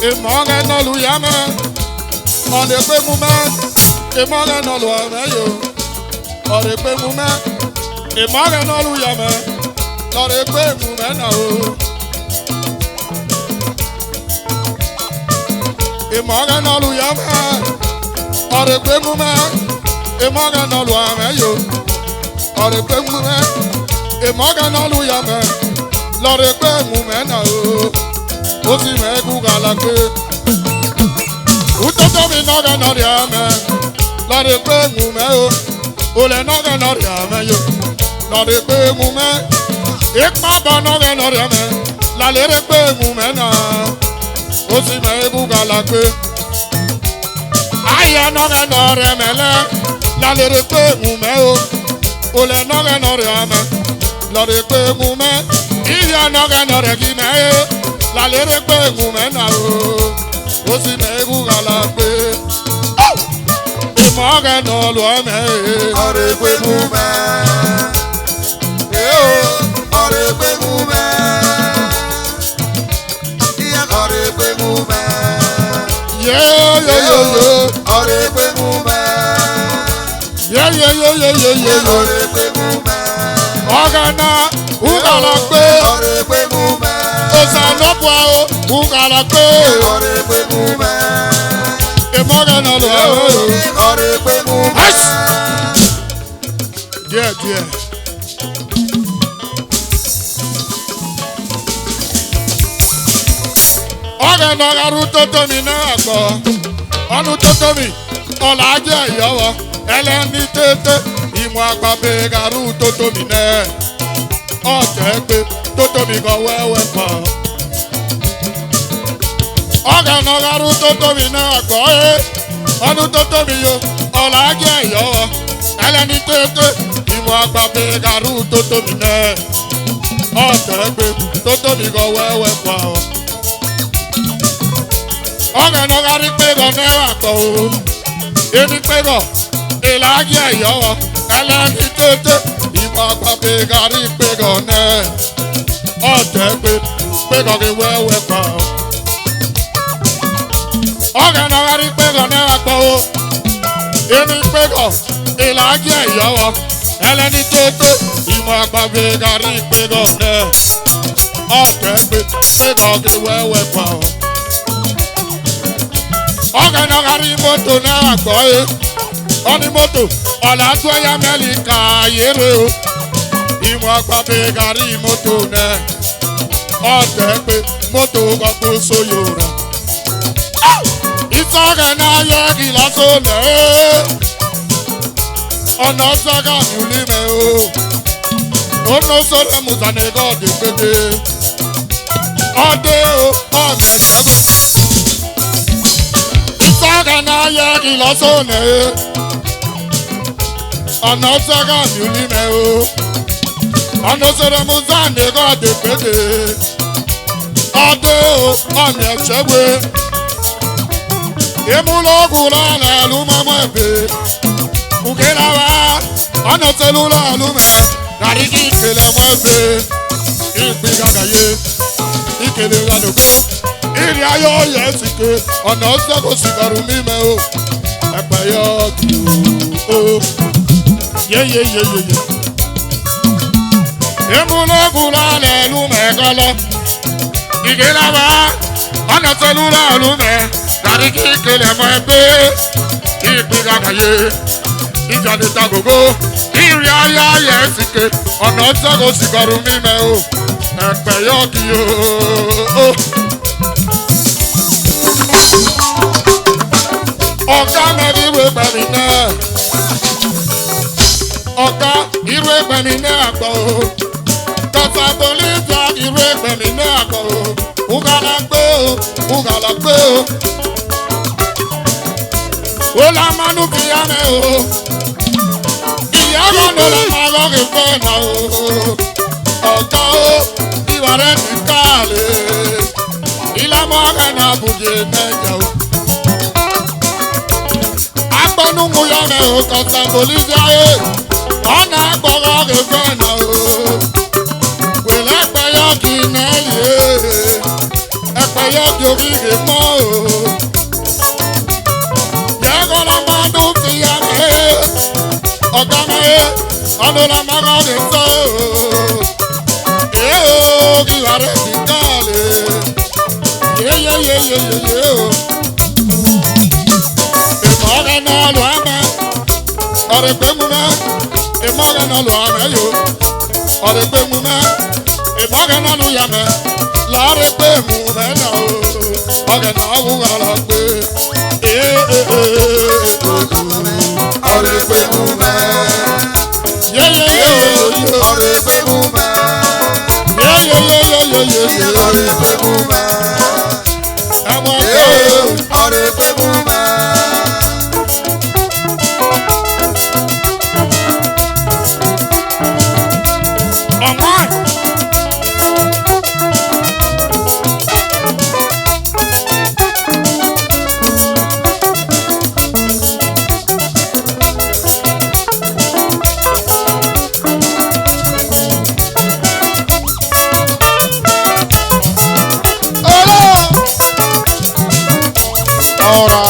Ìmọ̀rẹ́ náà lu yá mẹ́. Ọ̀dẹ̀ pé mu mẹ́. Ìmọ̀rẹ́ náà lu ọ̀rẹ́ yò. Ọ̀dẹ̀ pé mu mẹ́. Ìmọ̀rẹ́ náà lu yá mẹ́. Ọ̀dẹ̀ pé mu mẹ́ náà o. Ìmọ̀rẹ́ náà lu yá mẹ́. Ọ̀dẹ̀ pé mu mẹ́. Ìmọ̀rẹ́ náà lu ọ̀rẹ́ yò. Ọ̀dẹ̀ pé mu mẹ́. Ìmọ̀rẹ́ náà lu yá mẹ́. Ọ̀dẹ̀ pé mu mẹ́ náà o. Ó sì mẹ́kú kàlàkè. Utoto mi nọ́gà nọ́rì àmẹ́. Lọ́dẹ̀ pé mu mẹ́ o. Olè nọ́gà nọ́rì àmẹ́ yo. Lọ́dẹ̀ pé mu mẹ́. Ipa bọ̀ nọ́gà nọ́rì àmẹ́. Lálẹ́rẹ́ pé mu mẹ́ náà. Ó sì mẹ́kú kàlàkè. Ayé nọ́gà nọ́rì àmẹ́ lẹ́. Lálẹ́rẹ́ pé mu mẹ́ o. Olè nọ́gà nọ́rì àmẹ́. Lọ́dẹ̀ pé mu mẹ́. Ìyá nọ́gà nọ́rì kì mẹ́ o. Lálẹ́rẹ́ pé mu mẹ́ náà o. Ó sì mẹ́kú kàlàkè. Ìmọ̀rẹ́ náà lu ọ̀mẹ́. Ọ̀rẹ́ pé mú mẹ́. Ọ̀rẹ́ pé mú mẹ́. Ìyá ọ̀rẹ́ pé mú mẹ́. Yéyéyéyé. Ọ̀rẹ́ pé mú mẹ́. Yéyéyéyéyé. Ọ̀rẹ́ pé mú mẹ́. Ọ̀gá náà kàlàkè. Ọ̀rẹ́ pé mú mẹ́. Òsànọ́pọ̀ o kàlàkè. Ọ̀rẹ́ pé mú mẹ́. Ìmọ̀rẹ́ náà lu ọ̀mẹ́. Ọ̀rẹ́ pé mú mẹ́. Díẹ̀ díẹ̀. Ọ̀gá náà arú tó tómi náà gbọ́. Ọ̀nù tó tómi ọ̀là ajé ìyọ̀wọ̀. Ẹlẹ́ni tètè ìmọ̀ àgbàbẹ̀ arú tó tómi náà. Ọ̀tẹ̀ pé tó tómi kan wẹ́wẹ́ pọ̀. Ọ̀gá náà arú tó tómi náà gbọ́. Ọ̀nù tó tómi yo ọ̀là ajé ìyọ̀wọ̀. Ẹlẹ́ni tètè ìmọ̀ àgbàbẹ̀ arú tó tómi náà. Ọ̀tẹ̀ pé tó tómi kan wẹ́wẹ́ pọ̀. Ọ̀gá náà kárí pé gan náírà pọ̀ o. Èmi pé gan ìlàjì ẹ̀yọ́ ẹlẹ́ni tètè ìmọ̀ àgbàbẹ̀ kárí pé gan náà. Ọ̀tẹ̀ pé gan kí wẹ́wẹ́ pọ̀. Ọ̀gá náà kárí pé gan náírà pọ̀ o. Èmi pé gan ìlàjì ẹ̀yọ́ ẹlẹ́ni tètè ìmọ̀ àgbàbẹ̀ kárí pé gan náà. Ọ̀tẹ̀ pé gan kí wẹ́wẹ́ pọ̀. Ọ̀gá náà kárí mọ́tò náà gbọ́ ẹ. Ọ̀ní mọ́tò ọ̀là tó ẹ̀yà mẹ́lì kàyéré o. Ìmọ̀ àgbàbẹ̀ kárí mọ́tò náà. Ọ̀tẹ̀ pé mọ́tò kan tó sóyò rẹ̀. Ìsọ̀gẹ̀ náà yẹ kí lásòlẹ̀ ẹ́. Ọ̀nà sọ́gà mi ò ní mẹ́ o. Ọ̀nà sọ́lẹ̀ mùsànẹ́gọ́ ọ̀dẹ̀ pété. Ọ̀dẹ̀ o ọ̀mẹ̀ sọ́gọ̀. Ìsọ̀gẹ̀ náà yẹ kí lásòlẹ̀ ẹ́. Ọ̀nà sọ́gà mi ò ní mẹ́ o. Ọ̀nà sọ́lẹ̀ mùsànẹ́gọ́ ọ̀dẹ̀ pété. Ọ̀dẹ̀ o ọ̀mẹ̀ ṣẹ́gbẹ́. Ìmúlòkù lọ́lẹ̀ lùmọ́mọ́ ẹ̀bẹ̀. Ukelawa ọ̀nà sẹ́lúlà lùmẹ̀. Gàrí kí ìkèlè mọ́ ẹ̀bẹ̀. Ìgbì gàgàyé. Ìkèlè lànàkó. Ìrì ayọ̀ yẹ sìkè. Ọ̀nà sẹ́kù sìkàrù mímẹ́ o. Ẹ̀pẹ̀ yọ kì o. Yéyéyéyé. Ìmúlòkù lọ́lẹ̀ lùmẹ̀ kọ́lọ́. Ìkèlàwà ọ̀nà sẹ́lúlà lùmẹ̀. Gàrí kí ìkèlè mọ́ ẹ̀bẹ̀. Ìgbì gàgàyé. Ìjàdí tagogo. Ìrì ayọ̀ yẹ sìkè. Ọ̀nà sẹ́kù sìkàrù mímẹ́ o. Ẹ̀pẹ̀ yọ kì o. Ọ̀gá mẹ́rin ìwé pẹ̀lú náà. Ọ̀gá ìwé pẹ̀lú náà gbọ́ o. Kọ̀sà Bolivia ìwé pẹ̀lú náà gbọ́ o. Ugala gbé o, Ugala gbé o. Ó la mánú fi yá mẹ́ o. Ìyá lọ́nà ló máa lọ́kì fẹ́ náà o. Ọ̀gá o, ìwà rẹ̀ ti káàlè. Ìlànà ọ̀gá náà bùjẹ́ mẹ́jọ o. Agbọ́nùmù yá mẹ́ o, Kọ̀sà Bolivia e. Ọ̀nà àgbọ̀rọ̀ rẹ̀ fẹ́ náà o. Wèlé ẹ̀pẹ̀ yọ kì í nẹ́yẹ. Ẹ̀pẹ̀ yọ kì oríire mọ́ o. ọ̀nà la máa kọ́ ní sọ. Kí wàá rẹ̀ ti kálẹ̀. Yéyéyéyéyé o. Ìmọ̀ọ́kẹ́ náà lọ àmẹ́. Ọ̀rẹ́ gbé mu mẹ́. Ìmọ̀ọ́kẹ́ náà lọ àmẹ́ yó. Ọ̀rẹ́ gbé mu mẹ́. Ìmọ̀ọ́kẹ́ náà lọ yà mẹ́. Lọ́ọ̀rẹ́ gbé mu mẹ́ náà o. Ọ̀kẹ́ náà wù wà lọ gbé. Ọ̀rẹ́ gbé mu mẹ́. Yéyéyéyé o. Ọ̀rẹ́ gbé mu mẹ́. Yéyéyéyéyé. Ọ̀rẹ́ gbé mu mẹ́. Ẹ̀mọ̀ ẹ̀kọ́. Ọ̀rẹ́ gbé mu mẹ́. Ọmọ.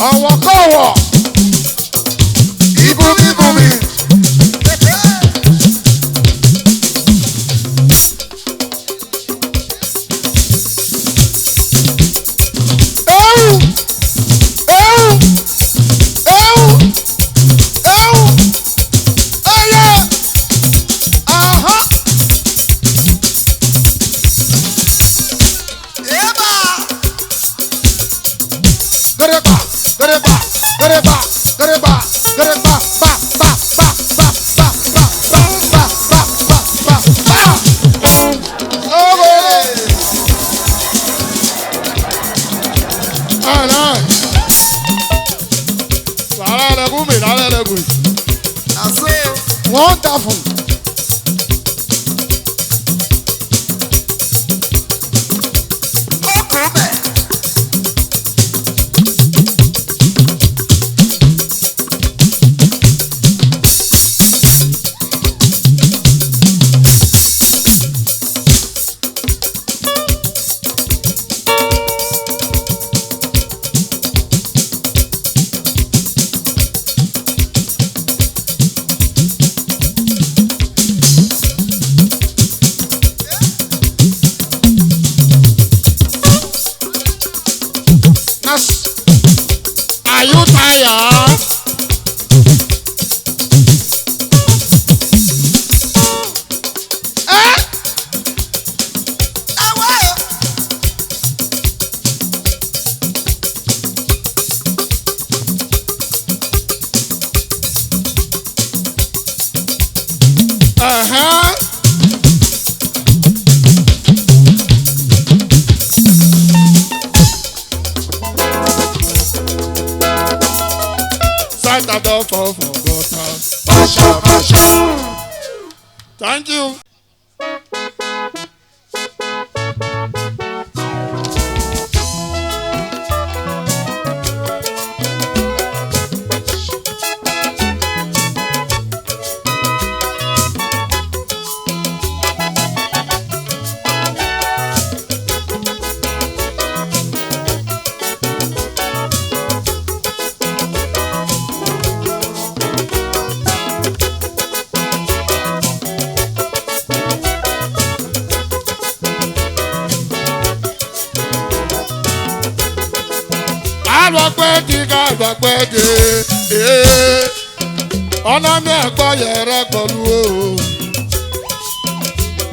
Ọ̀wọ̀kọ̀wọ̀. Ibumi. language. I say, Wonderful. oh, come back. Are you tired? Eh? I will. Uh-huh. Sight I don't fall for gutter. Masha, masha. Thank you. Alọ́pẹ́ di ká lọ́pẹ́ di. Ọ̀nà mi ẹ̀kọ́ yẹrẹ pẹ̀lú o.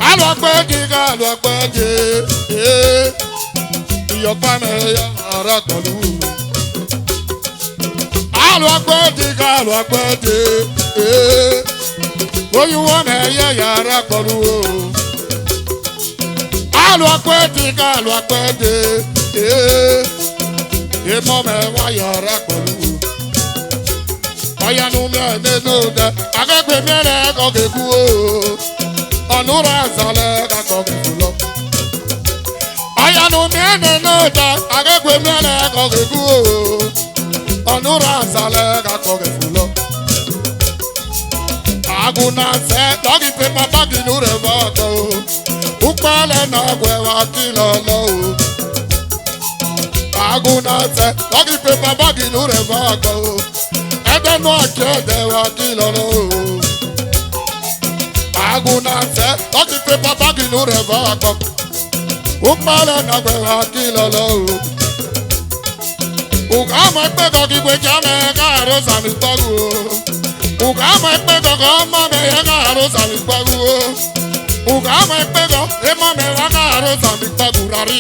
Alọ́pẹ́ di ká lọ́pẹ́ di. Ìyọ̀pá mi yẹrẹ pẹ̀lú o. Alọ́pẹ́ di ká lọ́pẹ́ di. Oyinwó mi yẹrẹ pẹ̀lú o. Alọ́pẹ́ di ká lọ́pẹ́ di. Ìmọ̀ mẹ́ wáyà rẹ̀ pẹ̀lú. Ọ̀yanu mẹ́rin ló dẹ, akẹ́gbẹ́ mẹ́rẹ̀ kọ̀kẹ́ kú o. Ọ̀nùrà sálẹ̀ kakọ̀kẹ́ kú lọ. Ọ̀yanu mẹ́rin ló dẹ, akẹ́gbẹ́ mẹ́rẹ̀ kọ̀kẹ́ kú o. Ọ̀nùrà sálẹ̀ kakọ̀kẹ́ kú lọ. Àgùnà sẹ́ lọ́kì pépà báàgì nù rẹ̀ bọ̀ ọ̀tọ̀ o. Ukpẹ́lẹ̀ náà gbẹ̀ wá kí lọ lọ o. Aguna se, lọ́kì pépà báàgì nù rẹ̀ bá gbọ́ o. Ẹgbẹ́ náà kí ọ̀dẹ̀ wá kí lọ́nà o. Aguna se, lọ́kì pépà báàgì nù rẹ̀ bá gbọ́. Ó pààlẹ̀ nàgbẹ̀ wá kí lọ́nà o. Òkà mọ̀ ẹgbẹ́ kan kí gbèjà mẹ́ káàró sàmì gbọ́rù o. Òkà mọ̀ ẹgbẹ́ kankan mọ̀ mẹ́ yẹ káàró sàmì gbọ́rù o. Òkà mọ̀ ẹgbẹ́ kan émọ̀ mẹ́ wá káàró sàmì gbọ́rù rárí.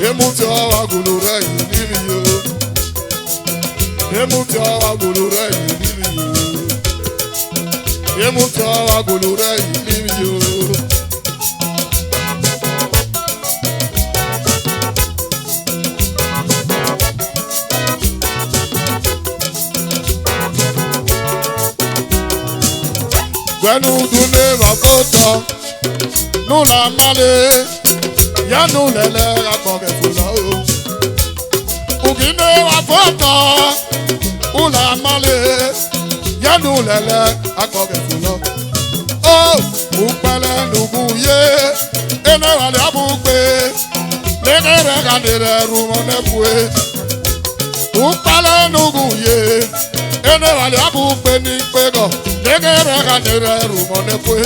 Emuti awa gulu rẹ̀ yìí níbi yo. Emuti awa gulu rẹ̀ yìí níbi yo. Emuti awa gulu rẹ̀ yìí níbi yo. Gbẹ̀nu dunne wà fọ́tọ̀, nùlà malẹ̀. Yanu lele akọ̀kẹ́ fúnra o. Ògìnà wà fọ́tọ̀, ùlà malẹ̀. Yanu lele akọ̀kẹ́ fúnra. Ó ukpẹ́lẹ́ nugu yé, ene wàlẹ́ abúgbé. Lẹ́gẹ̀rẹ́ kàdérẹ́ rúmọ́ nẹ́fúé. Ukpẹ́lẹ́ nugu yé, ene wàlẹ́ abúgbé ní pẹ́gọ̀. Lẹ́gẹ̀rẹ́ kàdérẹ́ rúmọ́ nẹ́fúé.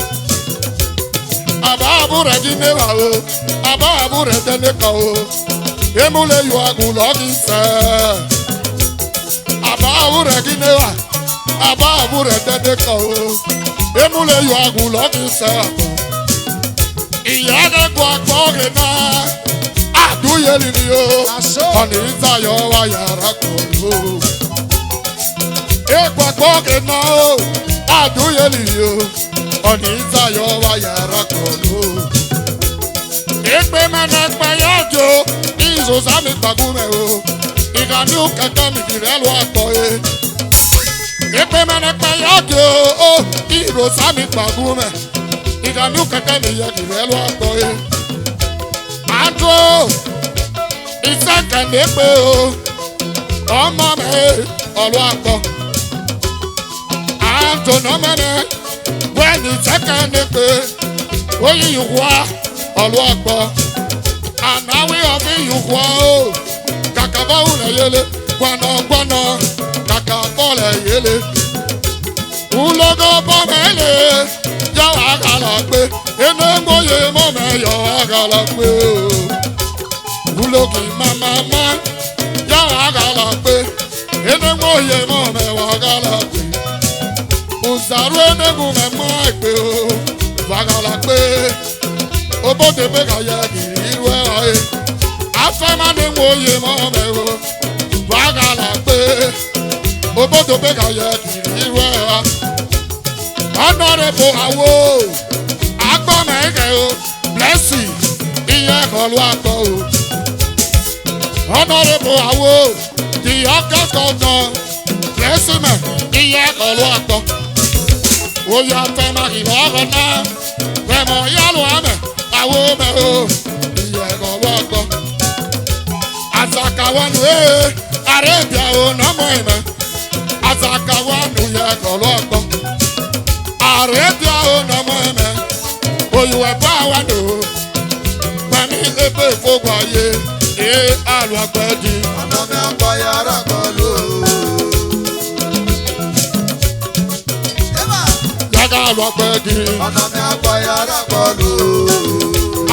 Ababu rẹ̀ jí mẹ́wàá o, ababu rẹ̀ tẹ́lẹ̀ kan o, emule yọ agùn lọ́kì sẹ́. Ababu rẹ̀ jí mẹ́wàá, ababu rẹ̀ tẹ́lẹ̀ kan o, emule yọ agùn lọ́kì sẹ́. Ìyá kẹ́kọ̀ọ́ àgbọ̀gẹ̀ náà, àdúyẹ lìlì o, ọ̀nì ìtayọ̀ wà yàrá kan o. Ẹ̀kọ́ àgbọ̀gẹ̀ náà o, àdúyẹ lìlì o. Ọ̀nì ìtayọ̀ wá yàrá kan ló. Èpè mẹ́nà pẹ̀yà jò, ìzò sámi pàgùrẹ̀ o. Ìkànnì kẹ̀kẹ́ mi kìrẹ́ lọ àtọ̀ e. Epe mene pe yake o iro sami pagume. Iganu keke mi ye kivelo akoye. Andro iseke nepe o. Ọmọ mi ọlọ akọ. Andro no mene when iseke nepe. Oyi yuwa ọlọ akọ. Anawi obi yuwa o. Kakaba ule yele. Gbọ̀nà kàkà bọ́ọ̀lẹ̀ yẹlẹ. Ulogo bọ́mẹ̀lẹ̀ yọ àgàlà pé iná gbóyè mọ́mẹ́ yọ àgàlà pé o. Ulogi mamama yọ àgàlà pé iná gbóyè mọ́mẹ́ yọ àgàlà pé. Uzaru enegu mẹ́mọ́ ẹ̀pẹ́ o. Wàgàlà pé obóde pé kàyẹ kìí irú ẹ̀ ayé. Afẹ́mádé gbóyè mọ́mẹ́ o. Wàgàlà pé obodo pé kàyẹ kìí irú ẹ̀ wá. Honorable awo agbọ́mẹ̀ẹ́kẹ́ o blessing iye kọlu akọ o. Honorable awo the youngest governor blessing mẹ iye kọlu akọ. Oyè afẹ́mà ìlú ọ̀rọ̀ náà fẹ̀mọ̀ yálò àmẹ̀ awo mẹ́ o iye kọlu akọ. Azakawanu Arabia o nọmọ ìmọ̀ Azakawanu yẹ kọlu akọ. Arabia o nọmọ ìmọ̀ oyùwẹ̀ bá wa lò pẹ̀lú ebe ìfowópamọ́ ayé àlù àgbẹ̀dì. Ọ̀nà mi àgbọ̀ yàrá kan lò. Yàgà àlù àgbẹ̀dì. Ọ̀nà mi àgbọ̀ yàrá kan lò.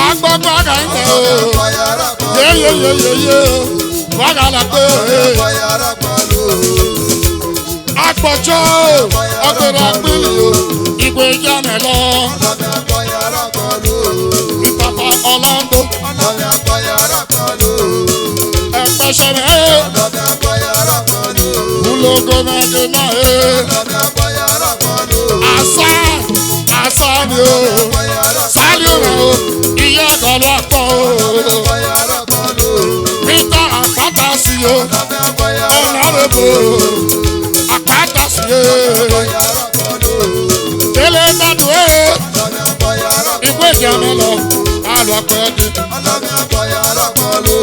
Agbọ́gbọ́ àgà ń tẹ̀ o. Ọ̀nà mi àgbọ̀ yàrá kan lò. Yeyeyeyeye o. Wàgàlà pé Àgbọ̀ yàrá kan lò. agbọ̀jọ́ ọgbẹ̀rẹ̀ àgbẹ̀lì o. Ìgbé ìjà mẹ́lọ. Ọ̀nà mi àgbọ̀ yàrá kan lò. Ìpàpà Ọ̀làndó. Ọ̀nà mi àgbọ̀ yàrá kan lò. Ẹ̀pẹ̀ṣẹ̀ mẹ́. Ọ̀nà mi àgbọ̀ yàrá kan lò. Ulogo mẹ́jẹ náà ẹ̀. Ọ̀nà mi àgbọ̀ yàrá kan lò. Àṣà ni o. Àgbọ̀ yàrá kan Sálí lò. rẹ̀ o. Iye kọlu akọ o. Àgbọ̀ yàrá kan lò. Peter àpáta sí o. Ọ̀nà mi àgbọ̀ yàrá kan lò. Honorable àpáta sí o. Àgbọ̀ yàrá kan lò. Délé dàdú o. Ọ̀nà mi àgbọ̀ yàrá kan lò. Ìgbé ìjà mẹ́lọ. Àlù àgbẹ̀dì. Ọ̀nà mi àgbọ̀ yàrá kan lò.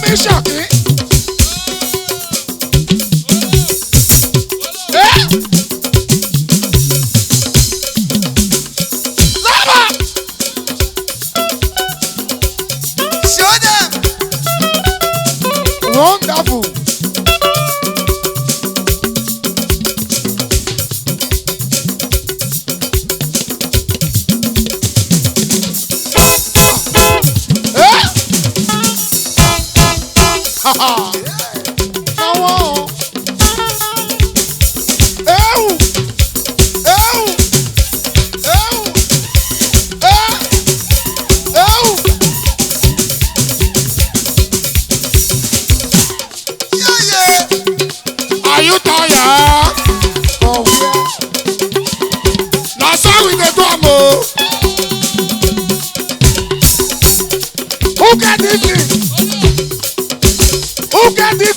ní ṣọ̀kí. Sábà. Ṣọ́dẹ̀. Wonderful. Are you tired? Oh, yeah. Now, so we dey do am o. Who get this thing? Who get this?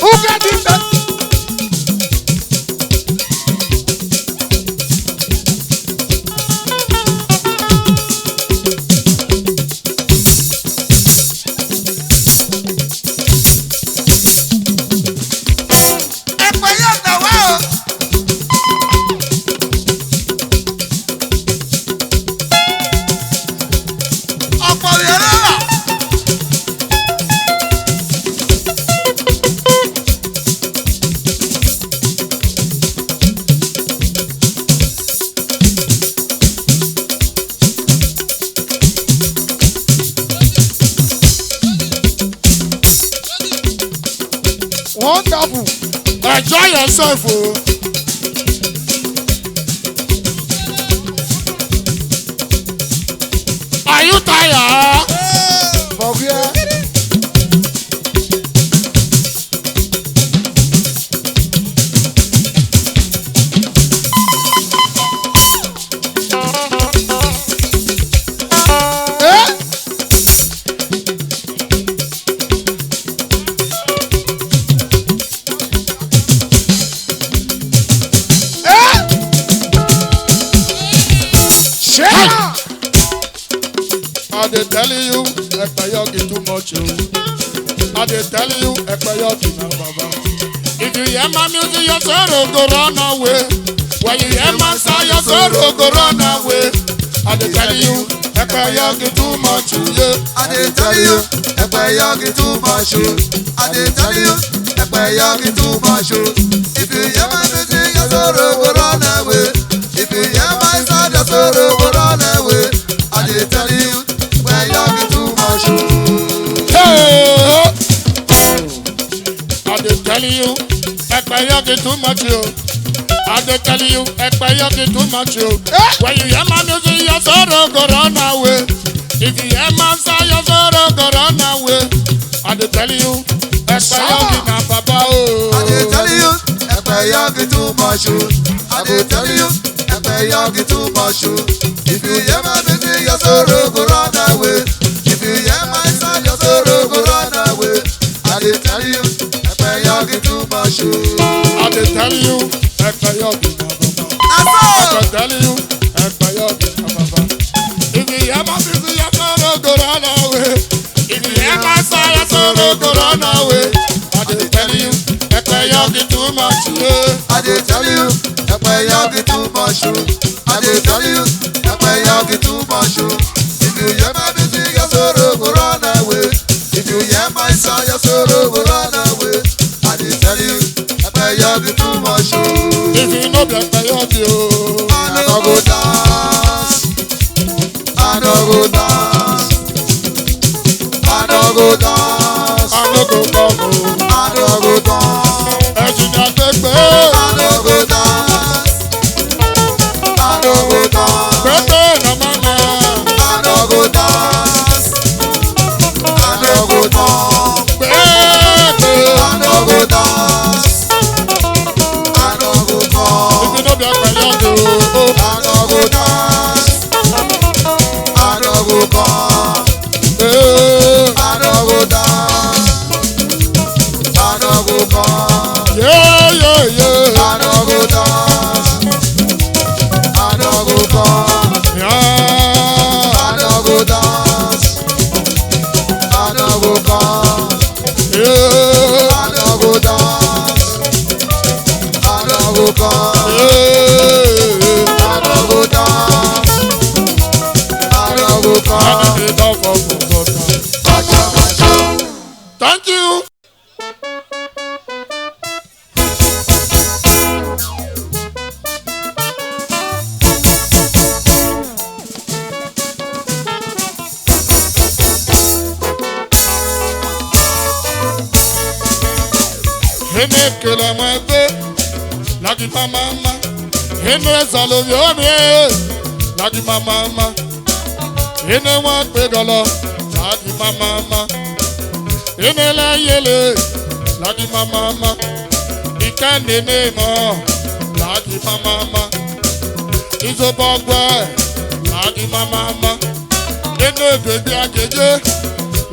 Who get this? Ẹ̀pẹ̀ yóò nà wá o. Ọ̀pọ̀ yẹrẹ rà. Wonderful. Enjoy yourself o. Are you tired? For where? Eh? I dey tell you, Ekpeyoki too much o. I dey tell you, Ekpeyoki na baba. If you hear my music, your sorrow go run away. When you hear my sound, your sorrow go run away. I dey tell you, Ekpeyoki too much o. Yeah. I dey tell you, Ekpeyoki too much o. I dey tell you, Ekpeyoki too much o. If you hear my music, your sorrow go run away. If you hear my sound, your sorrow go run away. I dey tell you, Ekpeyoki too much o. Hey! I dey tell you, Ekpeyoki too much o. I dey tell you, Ekpeyoki too much o. When you hear my music, your sorrow go run away. If you hear my sound, your sorrow go run away. I dey tell you, Ekpeyoki na baba o. I dey tell you, Ekpeyoki too much o. I dey tell you, Ekpeyoki too much o. If you hear my music, your sorrow go run away. If you hear my sound, your sorrow go run away. I dey tell you, Ekpeyoki too much o. I dey tell you, Ekpeyoki na baba. Na I so. tell you, Ekpeyoki na baba. If you hear my music, your sorrow go run away. If you hear my sound, your sorrow go run away. I dey tell you, Ekpeyoki too much. Yeah. I dey tell you, Ekpeyoki too much o. I dey tell you, Ekpeyoki too much o. If you hear my music, your sorrow go run away. If you hear my sound, your sorrow go run away. I dey tell you, Ekpeyoki too much o. If you know the Ekpeyoki o, I no go dance. I no go dance. I no go dance. I no go come o. I no go dance. Ẹ̀sìn ni àgbẹ̀gbẹ̀. I no go dance. I no go dance. Pẹ́pẹ́ na mama. I no go dance. I no go dance. Pẹ́pẹ́. I no go dance. I no go If you dance. know the Ekpeyoki o, I no go dance. I no go dance. eh. I no go dance. I no go dance. Yeah, yeah, yeah. ànáwó kan. Ànáwó tán. Ànáwó kan. Thank you. Ene kele mo ebe lagi mama ma. Ene salo yomi lagi mama ma. Ene wa pe golo lagi mama ma. Ene la yele lagi mama ma. Ikande ne mo lagi mama ma. Izobogwe lagi mama ma. Ene bebi akeje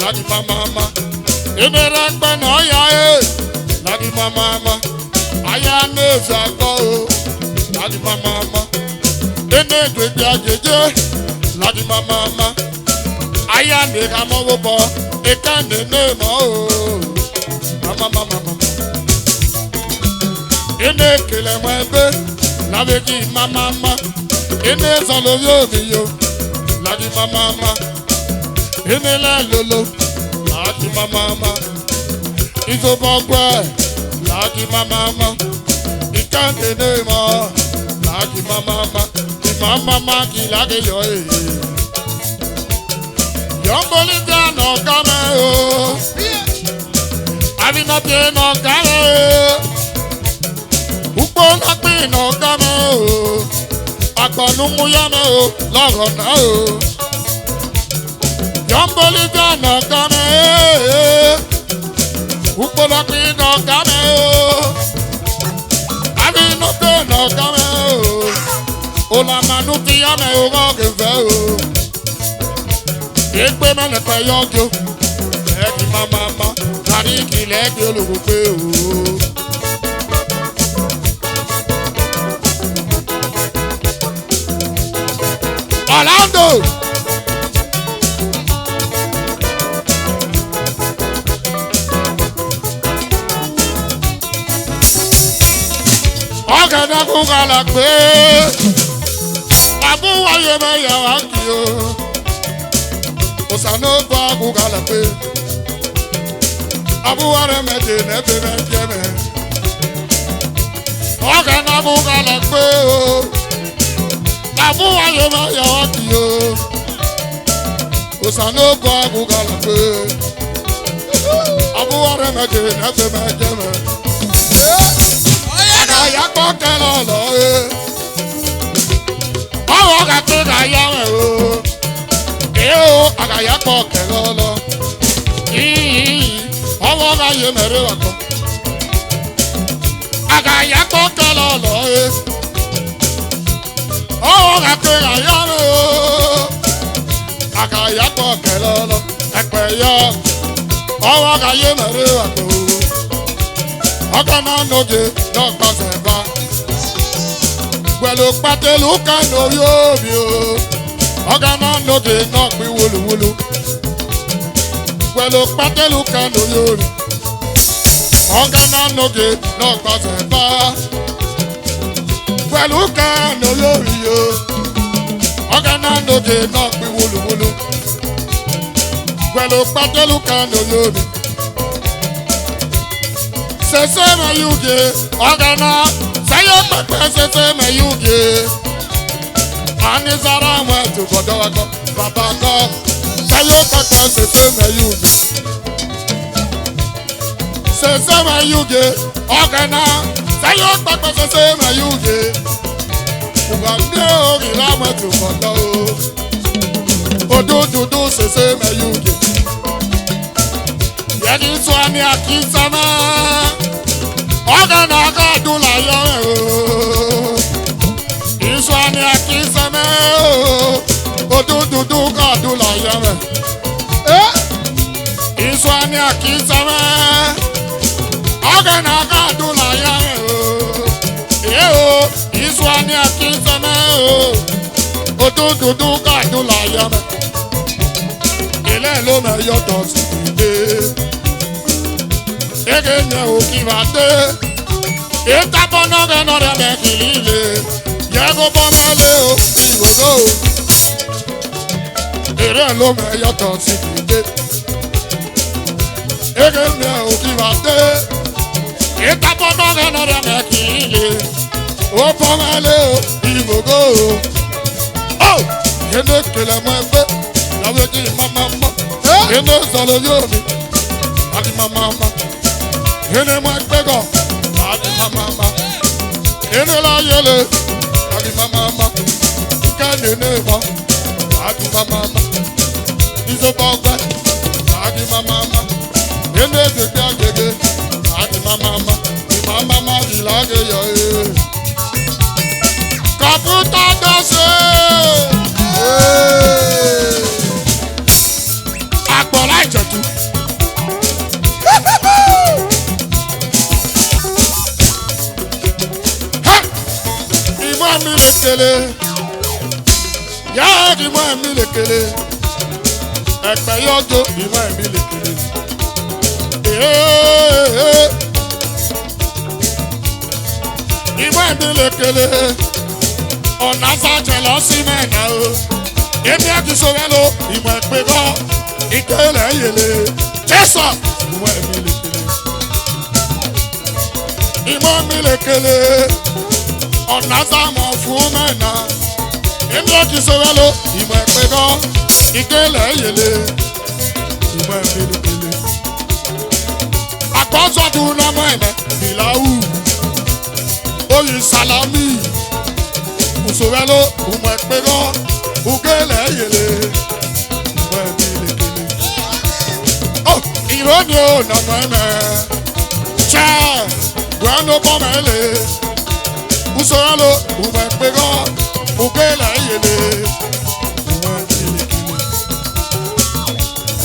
lagi mama ma. Ene rakpa no ya lagi mama, aya neza go. Lagi mama, ene gbegbe ajeje. Lagi mama, aya nega mo bo. Eka nene mo. Mama. Ene kele mo ebe. Laveki mama. Ene solo yo mi yo. Lagi mama, ene la lolo. Lagi mama. Izobogwe lagi mama, ikande nema lagi mama ki lagi yo yomboli no kame o abi na te no kame upo na pe no kame o agbonu mu ya me o loro na o yomboli no kame Upola ki no kame o, abi no te no kame o, ola manu ki ame o go ke fe o. Egbe mele pe yonjo, eki mama, kari ki legi ologun pe o. Orlando. Ọ̀gẹ̀dẹ̀ kú kalẹ̀ pé àbúwáyé mẹ́yà wá kí o. Òsànà bá kú kalẹ̀ pé àbúwárẹ̀ mẹ́jẹ nẹ́bẹ̀ mẹ́jẹ mẹ́. Ọ̀gẹ̀dẹ̀ kú kalẹ̀ pé o. Àbúwáyé mẹ́yà wá kí o. Òsànà bá kú kalẹ̀ pé àbúwárẹ̀ mẹ́jẹ nẹ́bẹ̀ mẹ́jẹ mẹ́. Agaya kọ́kẹ́ lọ́lọ́ ọwọ́ kàtó kàyà mẹ́ o. Agaya kọ́kẹ́ lọ́lọ́ ọwọ́ kàyé mẹ́rẹ́ wà kọ́. Agaya kọ́kẹ́ lọ́lọ́ ọwọ́ kàtó kàyà mẹ́ o. Agaya kọ́kẹ́ lọ́lọ́ ẹ̀pẹ̀ yọ ọwọ́ kàyé mẹ́rẹ́ wà kọ́. Ọkànnà n'oge n'ọgbọ̀nsẹ̀ bá. Pẹ̀lú pàtẹ́lú kànú yóò bí o. Ọkànnà n'oge n'ọgbìn wúlúwúlú. Pẹ̀lú pàtẹ́lú kànú yóò rí. Ọkànnà n'oge n'ọgbọ̀nsẹ̀ bá. Pẹ̀lú kànú yóò rí o. Ọkànnà n'oge n'ọgbìn wúlúwúlú. Pẹ̀lú pàtẹ́lú kànú yóò rí. Sese me yuge, ogana, sayo pepe sese me yuge. Ani zara mwe tu godogo, babago, sayo pepe sese me yuge. Sese me yuge, ogana, sayo pepe sese me yuge. Ugande ori la mwe tu godogo, odududu sese me yuge. Yegi swani akisama. Ọ̀gẹ̀dẹ̀ akọ́dún láyọ̀ o. Iṣu ni akínsẹ́mẹ́ o. Odúdúdú kọ́dún láyọ̀ rẹ̀. Iṣu ni akínsẹ́mẹ́. Ọ̀gẹ̀dẹ̀ akọ́dún láyọ̀ rẹ̀ o. Iṣu ni akínsẹ́mẹ́ o. Odúdúdú kọ́dún láyọ̀ rẹ̀. Ilé ló mẹ́yọ̀ tọ̀ sí ìdè. Ege nye o kí va dé. Ita bono gano de mekilile. Yego bomele o, iwogo. Ere lo me yato sikide. Ege me o kibate. Ita bono gano de mekilile. O bomele o, iwogo. Oh, yende kele mwembe. Yawe ki mama. Yende solo yomi. Adi mama. Yende mwekpego. Adi mama. Yende la yele. Adi mama. Kende neba. Adi mama. Izo bogwe. Adi mama. Yende deke agege. Adi mama. Mama ilage yo. Kaputa dose. Agbora ijetu. Ìmọ̀ mi lè kele. Yáa ìmọ̀ mi lè kele. Ẹ̀pẹ̀ yọjọ́ ìmọ̀ mi lè kele. Ìmọ̀ mi lè kele. Ọ̀nà sàjẹ̀ lọ sí mẹ́ta o. Èmi àti sọ̀rọ̀ lọ ìmọ̀ ẹ̀pẹ̀ kọ́. Ìkẹlẹ̀ yẹlẹ. Jésù ìmọ̀ mi lè kele. Ìmọ̀ mi lè kele. Ọ̀nà sàmọ̀ fún mẹ́ta. Èmi àti sọ̀rọ̀ lọ ìmọ̀ ẹ̀pẹ̀ kọ́. Ìkẹlẹ̀ yẹlẹ. Ìmọ̀ mi lè kele. Àkọ́sọ̀tún náà mọ̀ ẹ̀mẹ́ ìlàwù. Oyin salami. Usorelo umekpego ugele yele umemilekele. Oh, ironi o na meme. Che, bueno pomele. Usorelo umekpego ugele yele umemilekele.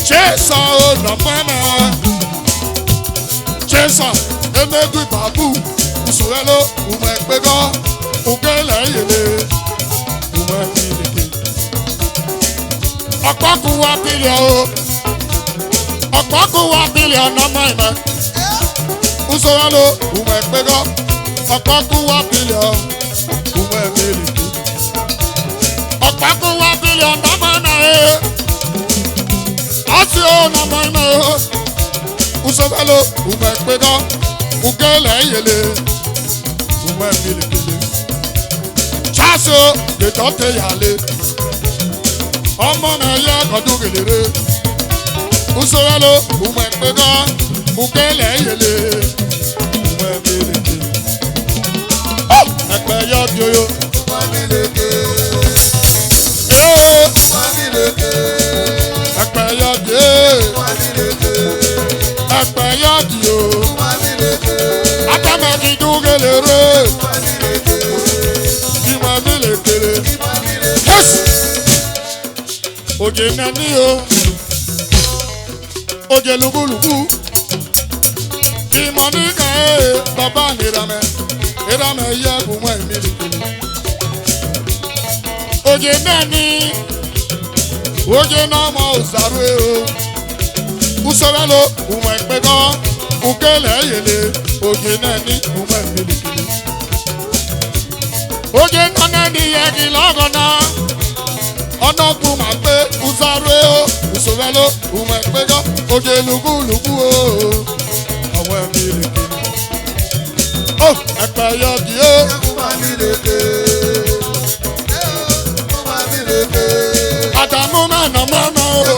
Chesa o na meme. Chesa emegu babu. Usorelo umekpego ugele yele umemilekele. Ọ̀pọ̀kù wa bílíọ̀ o. Ọ̀pọ̀kù wa bílíọ̀ nọ́mọ ìmọ̀. Usorelo umekpego. Ọ̀pọ̀kù wa bílíọ̀ umemilekele. Ọ̀pọ̀kù wa bílíọ̀ nọ́mọ ìmọ̀ e. Ọtí o nọ́mọ ìmọ̀ o. Usorelo umekpego ugele yele umemilekele. Chaso de tọ́tẹ̀ yàlẹ̀. Ọmọ náà yẹ kọ́dún gèlèrè. Usorelo umekpego ugele yele umemilekele. Ẹ̀pẹ̀ yọ di oyo. Ẹ̀pẹ̀ yọ di ẹ̀pẹ̀ yọ di o. Atamẹ́kì dún gèlèrè. Imamilekele. Yes. Oje nani o. Oje lugulugu. Imonika baba nirame. Irame ye kumwe milekele. Oje nani. Oje nama osaru o. Usorelo umekpego ugele yele. Oje nani umemilekele. Oje nana ni yegi lọ́gọ́nà. Ọ̀nà kú máa gbé Uzare o. Usorelo umekpego. Oje lugulugu o. Àwọn ẹ̀mí lè kéde. Ó ẹ̀pẹ̀ yọ di o. Àdàmú mẹ́nà mẹ́nà o.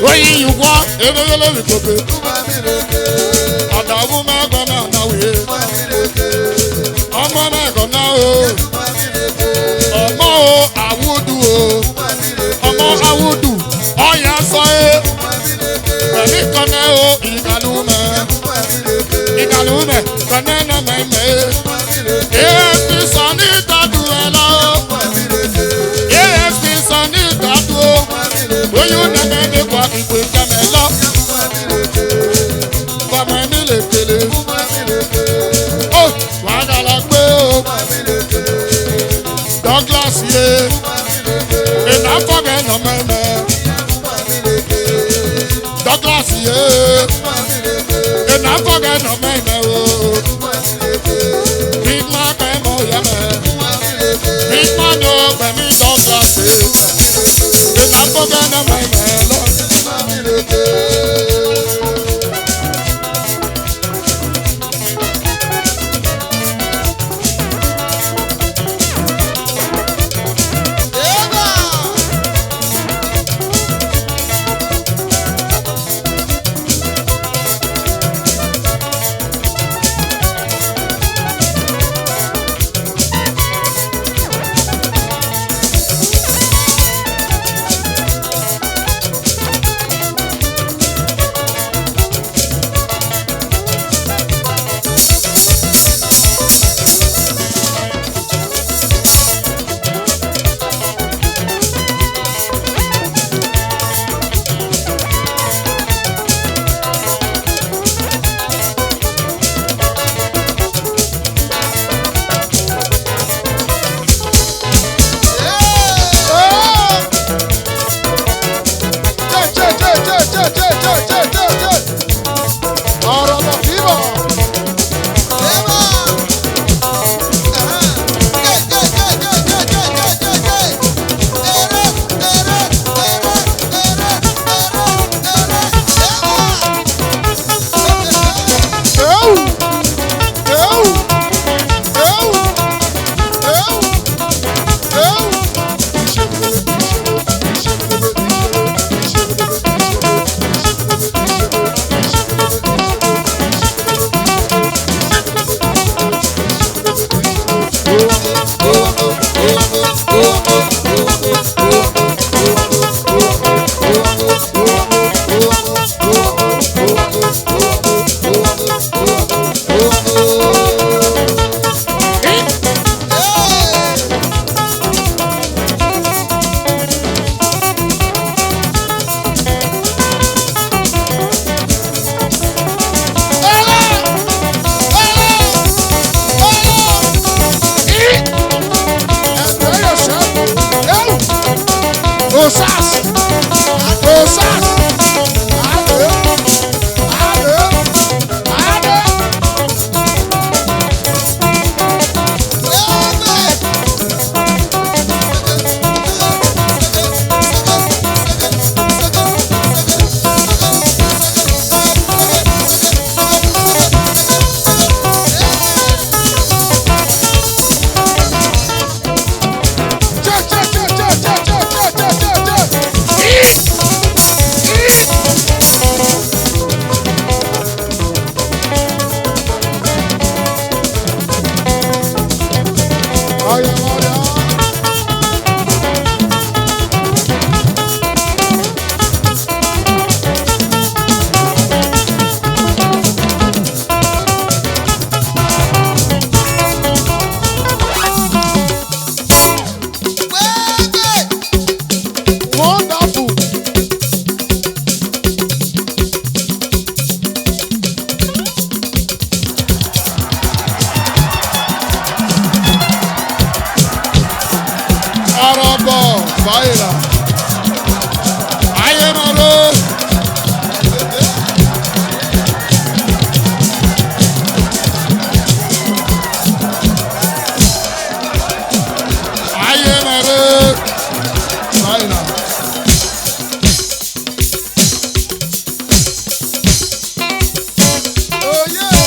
Oyin ìwọ ebéyélé mi gbogbo. Àdàmú mẹ́gbọ́n náà náà wíyé. Ọmọ mẹ́gbọ́n náà o. Ọmọ o àwùdù o. Ọmọ àwùdù ọ̀yà sọ é. Pẹ̀lú ìkànnẹ́ o ìkànnù mẹ́. Ìkànnù mẹ́ kànnẹ́ náà mẹ́mẹ́. AFP sọ ní ìtàdù ẹ̀ lọ. AFP sọ ní ìtàdù o. Oyún nẹ́mẹ́ ní kwa ìpè kẹ́mẹ́ lọ. Bàmẹ́ mi lè kele. Ó wàhálà gbé o. Douglas ye. Ìnáfọ̀gẹ́ nà mẹ́mẹ́. Douglas ye. Ìnáfọ̀gẹ́ nà mẹ́mẹ́ o. Wonderful. Arabo, baila. Ayé máa lọ. Ayé máa lọ. Baila. Oh yeah.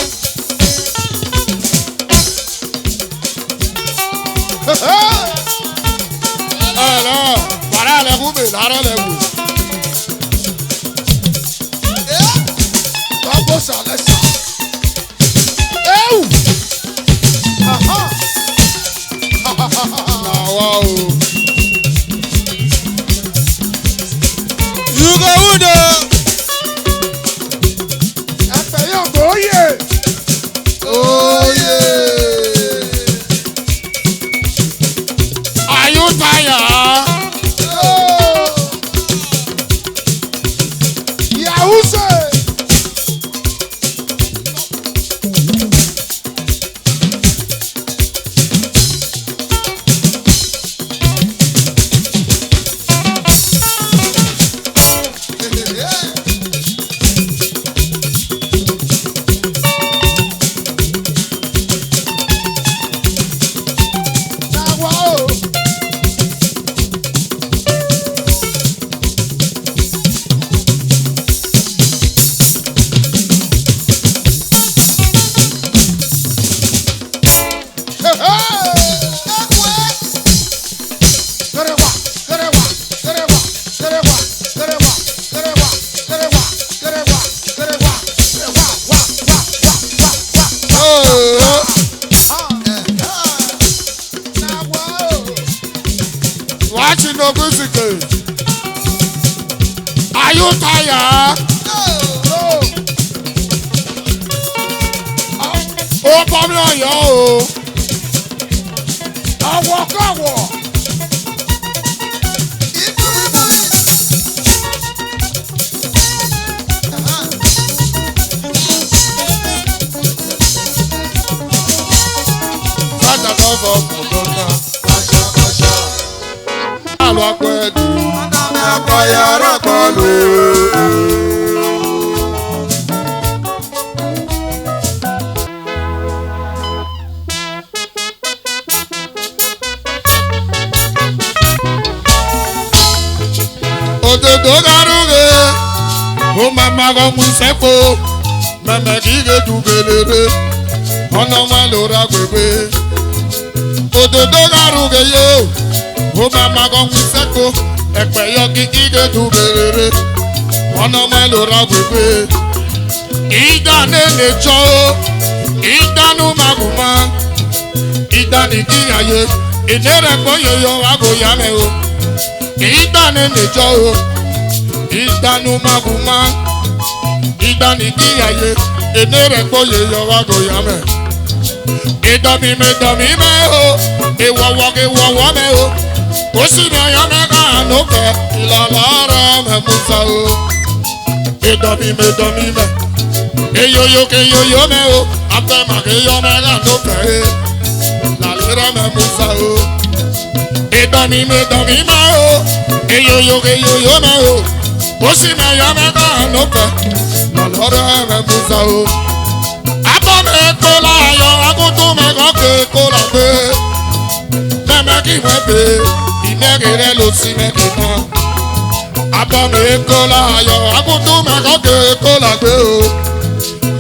Alors, voilà les roues, là les roues. Bravo, ça laisse. Eh où? Ah wow. You go who the? Payant, oh yeah. Oh yeah. Are you tired? Oh. Yahoo say. Now wow. Watching the music. Are you tired? No. Oh, Pamela, yo. I walk. Santa Nova, Madonna. Alo akwedi. Madame akwayara palo. Ododo garuge. O mama go musefo. Mama dige dugelere. Ono ma lora gbegbe. Ododo garuge yo. O mama go musefo. Epe yo dige dugelere. Ono ma lora gbegbe. Ida nene cho. Ida nu maguma. Ida ni kiyaye. Inere boyo yo ago yame o. Ida nene cho o. Ida nu maguma. Ida ni kiyaye. Inere boyo yo ago yame. Idomi me o. Iwowo me o. Osi me yo me ka noke. Ilalara me musa o. Idomi me. Eyoyo me o. Abema ke yo me ka noke. Lalera me musa o. Idomi me o. Eyoyo me o. Osi me yo me ka noke. Lalera me musa o. Abome kola yo agutu me goke kola be. Meme ki me be. Imegere lo si me kina. Abome kola yo agutu me goke kola be o.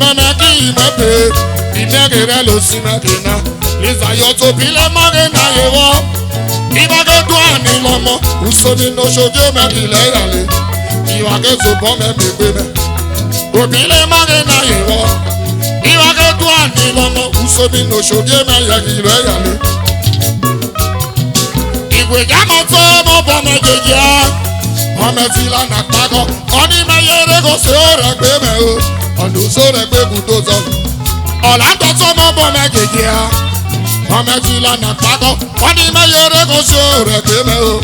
Meme ki me be. Imegere lo si me kina. Liza yo to pile mare na yewo. Ibage to ani lomo. Usomi no shoje me kile yale. Iwage to bo me bebe me. Obile mare na yewo. Iwage to ani lomo. Usomi no shoje me kile yale. ìgbèjà mọ̀ tó mọ̀ bọ́ méjèèjì á. Ọmọ ti lánàá pàgọ́, ọdún mẹ́yẹrẹ kò sí òrẹ́ gbé mẹ́ o. Ọdún sórẹ́ gbé kùtò sọ. Ọ̀làǹtọ̀ tó mọ̀ bọ́ méjèèjì á. Ọmọ ti lánàá pàgọ́, ọdún mẹ́yẹrẹ kò sí òrẹ́ gbé mẹ́ o.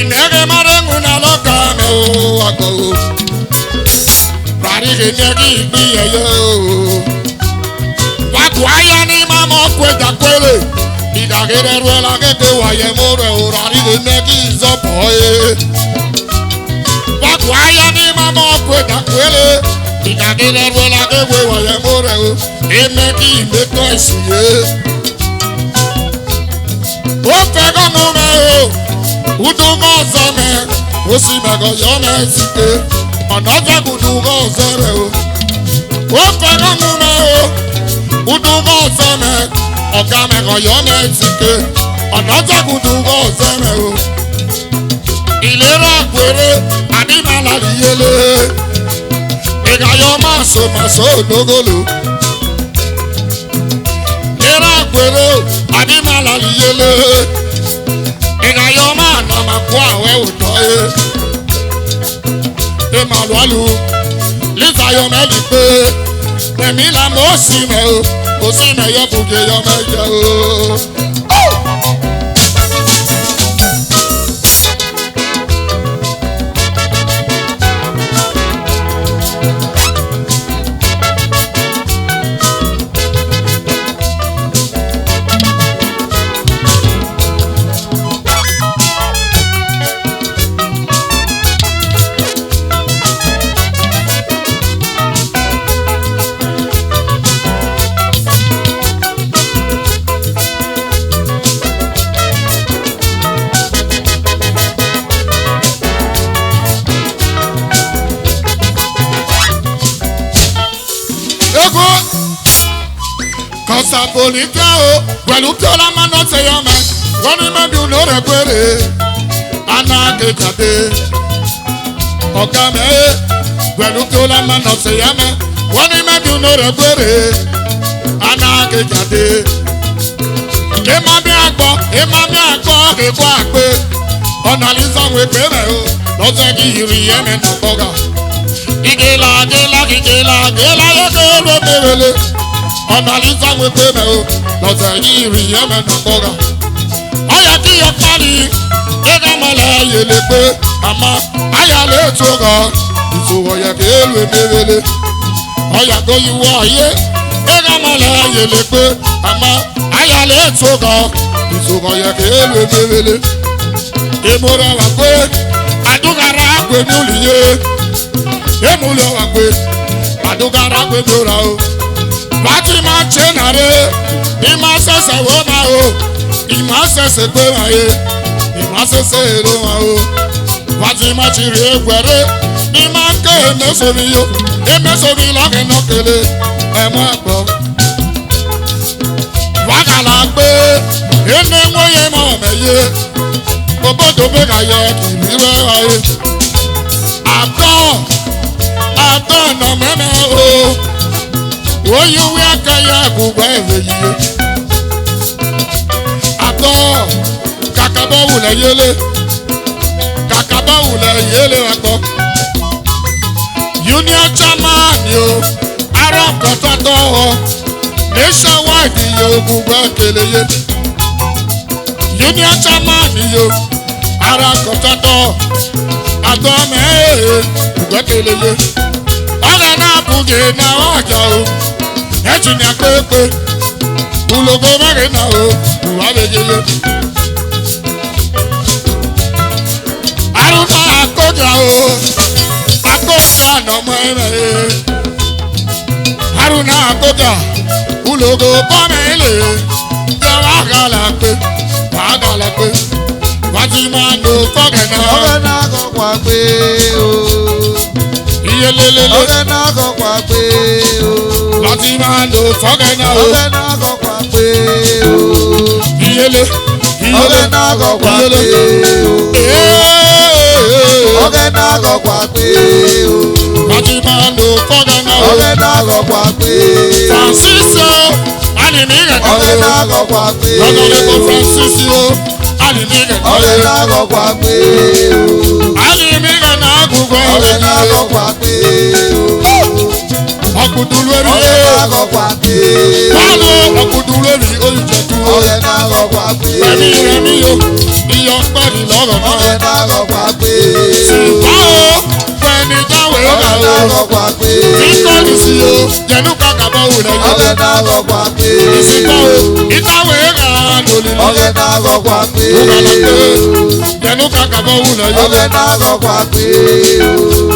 Ìnẹ́gẹ́ mọ́rẹ́ngùn náà lọ́kà mẹ́ o àgọ́ o. Ràrí ìnẹ́gì ìgbìyànjẹ́ o. Wàkù ayé ní mamọ́ kwẹ́jà kwẹ́lẹ̀. Ìdàgẹ́rẹ́ rẹ̀ la kékeré wáyé mú rẹ̀ o. Ràrí ìnẹ́gì ìzọ́pọ̀ yé. Wàkù ayé ní mamọ́ kwẹ́jà kwẹ́lẹ̀. Ìdàgẹ́rẹ́ rẹ̀ la kékeré wáyé mú rẹ̀ o. Ìnẹ́gì ìmẹ́tọ́ ẹ̀sìn yé. Ó fẹ́ kọ́nù mẹ́ o. Udugo zeme, osi mego yome sike. Ọ̀nàfẹ́ kudugo zeme o. Ó fẹ́ràn mú mi o. Udugo zeme, ọ̀gá mego yome sike. Ọ̀nàfẹ́ kudugo zeme o. Ìlera péré, àdìmọ́lá yẹlé. Ìgbàyọ̀ máa so òdógólò. Ìlera péré, àdìmọ́lá yẹlé. Ìgbàyọ̀ máa nà máa kó àwẹ̀ òtọ́ yé. Ìmàlúwàlú lísàyọ̀ mẹ́lì pé ẹ̀mí là mọ́ sí mẹ́ o. Kò sí mẹ́yọ̀ bùkẹ́ yọ mẹ́jọ o. Kọ̀sàpòlìkà o, pẹ̀lú kí ọlá máa ná ṣe yọ mẹ́, wọ́n ní mẹ́bí ò lóore péré, aná kéjàdé. Ọ̀gá mẹ́, pẹ̀lú kí ọlá máa ná ṣe yọ mẹ́, wọ́n ní mẹ́bí ò lóore péré, aná kéjàdé. Èèmọ̀ bí àgbọ̀, èkó àgbé, ọ̀nà àlìsàn wé pé mẹ́ o, lọ́sẹ̀ kí ìrì yẹn mẹ́ nà bọ́gà. Ìgèlà yóò ló mèrèlé. Ọ̀nà àlìsàn wé pé mẹ́ o, lọ́sẹ̀ kí ìrì yẹn mẹ́ nà bọ́gà. Ọ̀yà kí yọ parí, gẹ́gẹ́ mọ́lẹ̀ yẹlẹ pé àmọ́ ayálé tó ga, ìṣòwò yẹ kí èlò mèrèlé. Ọ̀yà kó yíwọ́ ayé, gẹ́gẹ́ mọ́lẹ̀ yẹlẹ pé àmọ́ ayálé tó ga, ìṣòwò yẹ kí èlò mèrèlé. Èmúrẹ̀ wà pé àdúgàrà pé mi ò lè yé. Èmúlẹ̀ wà pé àdúgàrà pé mi ò rà o. Bàtí máa ṣe nàrẹ́, ìmọ̀ ṣẹ̀ṣẹ̀ wò máa o. Ìmọ̀ ṣẹ̀ṣẹ̀ gbé wà yé, ìmọ̀ ṣẹ̀ṣẹ̀ èrò wà o. Bàtí máa ti rí egbẹ̀rẹ́, ìmọ̀ ké èmẹ́sọ̀mi yó. Èmẹ́sọ̀mi lọ́kẹ́ náà kele, ẹ̀mọ́ ẹ̀gbọ́. Wákàlà pé ẹni wọ́yẹ mọ̀ mẹ́yẹ. Obodo bẹ ka yẹ kìlì bẹ wáyé. Àtọ̀ nà mẹ́mẹ́ o. Oyún wí akẹ́yẹ gbogbo ẹ̀fẹ̀ yìí. Àtọ̀ kàkàbọ̀ wùlẹ̀ yẹlé. Kàkàbọ̀ wùlẹ̀ yẹlé wà gbọ́. Union chairman ni o. Ará kọ̀tọ̀tọ̀ ọ. Nationwide yẹ gbogbo ẹ̀kẹ́lẹ̀ yẹ. Union chairman ni o. Ara kọ̀tọ̀tọ̀ àtọ̀ mẹ́ẹ̀ẹ́ ìgbẹ́kẹ̀lẹ́yẹ. Ọ̀rẹ́ náà bùgẹ̀ náà ọjà o. Ẹ̀jì ní apẹ́pẹ́. Ológo mẹ́rin náà o. Ìwà lẹ́yẹyẹ. Arúgbó àkójà o. Àkójà ànàmọ́ ẹ̀rẹ́. Arúgbó àkójà. Ológo bọ́mẹ́lẹ̀. Jẹ́ wàhálà pé. Wàhálà pé. Wàtí máa lo fọ́gẹ̀ náà. Ọbẹ̀ náà kọ̀ wá pé o. Iye lélele. Ọbẹ̀ náà kọ̀ wá pé o. Wàtí máa lo fọ́gẹ̀ náà. Ọbẹ̀ náà kọ̀ wá pé o. Iyele. Ọbẹ̀ náà kọ̀ wá pé o. Ọbẹ̀ náà kọ̀ wá pé o. Wàtí máa lo fọ́gẹ̀ náà. Ọbẹ̀ náà kọ̀ wá pé o. Francisco, àní mi rẹ̀ náà. Ọbẹ̀ o. náà kọ̀kọ́ àgbé. Lọ́dọ̀ọ́lẹ́ tó Francis o. Alìmígẹ̀ náà. Ọ̀rẹ́ náà kọ̀kọ́ àgbé. Alìmígẹ̀ náà kúkọ́ Ọ̀rẹ́ náà rẹ̀ kọ̀kọ́ àgbé. ọkùdùlù èrì Ọ̀rẹ́ o. náà kọ̀kọ́ àgbé. Báwo ọkùdùlù èrì olùjẹ̀dù o. Ọ̀rẹ́ náà kọ̀kọ́ àgbé. Rẹ̀mí o. Iyọ̀ pẹ̀lú lọ́rọ̀ náà. Ọ̀rẹ́ náà kọ̀kọ́ àgbé. Báwo fẹ́ni jáwé ó kà Ọ̀rẹ́ o. náà kọ̀kọ́ àgbé. Nítorí sí o. Jẹ̀nu kàkàbọ̀ wù rẹ̀ yọ. Ọ̀rẹ́ náà kọ̀kọ́ àgbé. Ìsìnkọ́ o. Ìtàwé rà lórí. Ọ̀rẹ́ náà kọ̀kọ́ àgbé. Ó kà lọ pé jẹ̀nu kàkàbọ̀ wù rẹ̀ yọ. Ọ̀rẹ́ náà kọ̀kọ́ àgbé.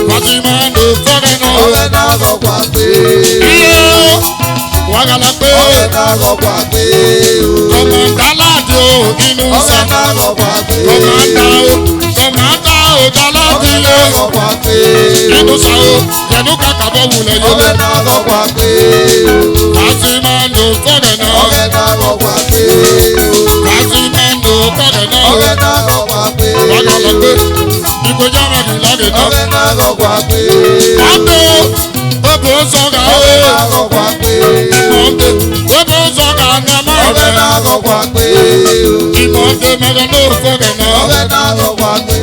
Fatima ló fọ́rẹ́ náà. Ọ̀rẹ́ náà kọ̀kọ́ àgbé. Iye o. Wàgàlà pé Ọ̀rẹ́ náà kọ̀kọ́ àgbé. kọ̀mọ̀dá láti o inú sá. Ọ̀rẹ́ náà kọ̀kọ́ àgbé. Kọ̀mọ̀dá o dálá Ọ̀rẹ́ sílé. náà kọ̀kọ́ àgbé. Inú sá o jẹ̀nu kàkàbọ̀ wù rẹ̀ yọ. Ọ̀rẹ́ náà kọ̀kọ́ àgbé. Fatima ló fọ́rẹ́ náà. Ọ̀rẹ́ náà kọ̀kọ́ àgbé. Fatima ló fọ́rẹ́ náà. Ọ̀rẹ́ náà kọ̀kọ́ àgbé. Wàgàlà pé ìgbéjà mẹ́rin lọ́gẹ̀ náà. Ọ̀rẹ́ náà kọ̀kọ́ àgbé. Mọ̀ndé obo sọ̀gà o. Ọ̀rẹ́ náà kọ̀kọ́ àgbé. Mọ̀ndé obo sọ̀gà ní ọmọ Ọ̀rẹ́ rẹ̀. náà kọ̀kọ́ àgbé. Ìmọ̀ndé mẹ́rin ló fọ́rẹ̀ náà. Ọ̀rẹ́ náà kọ̀kọ́ àgbé.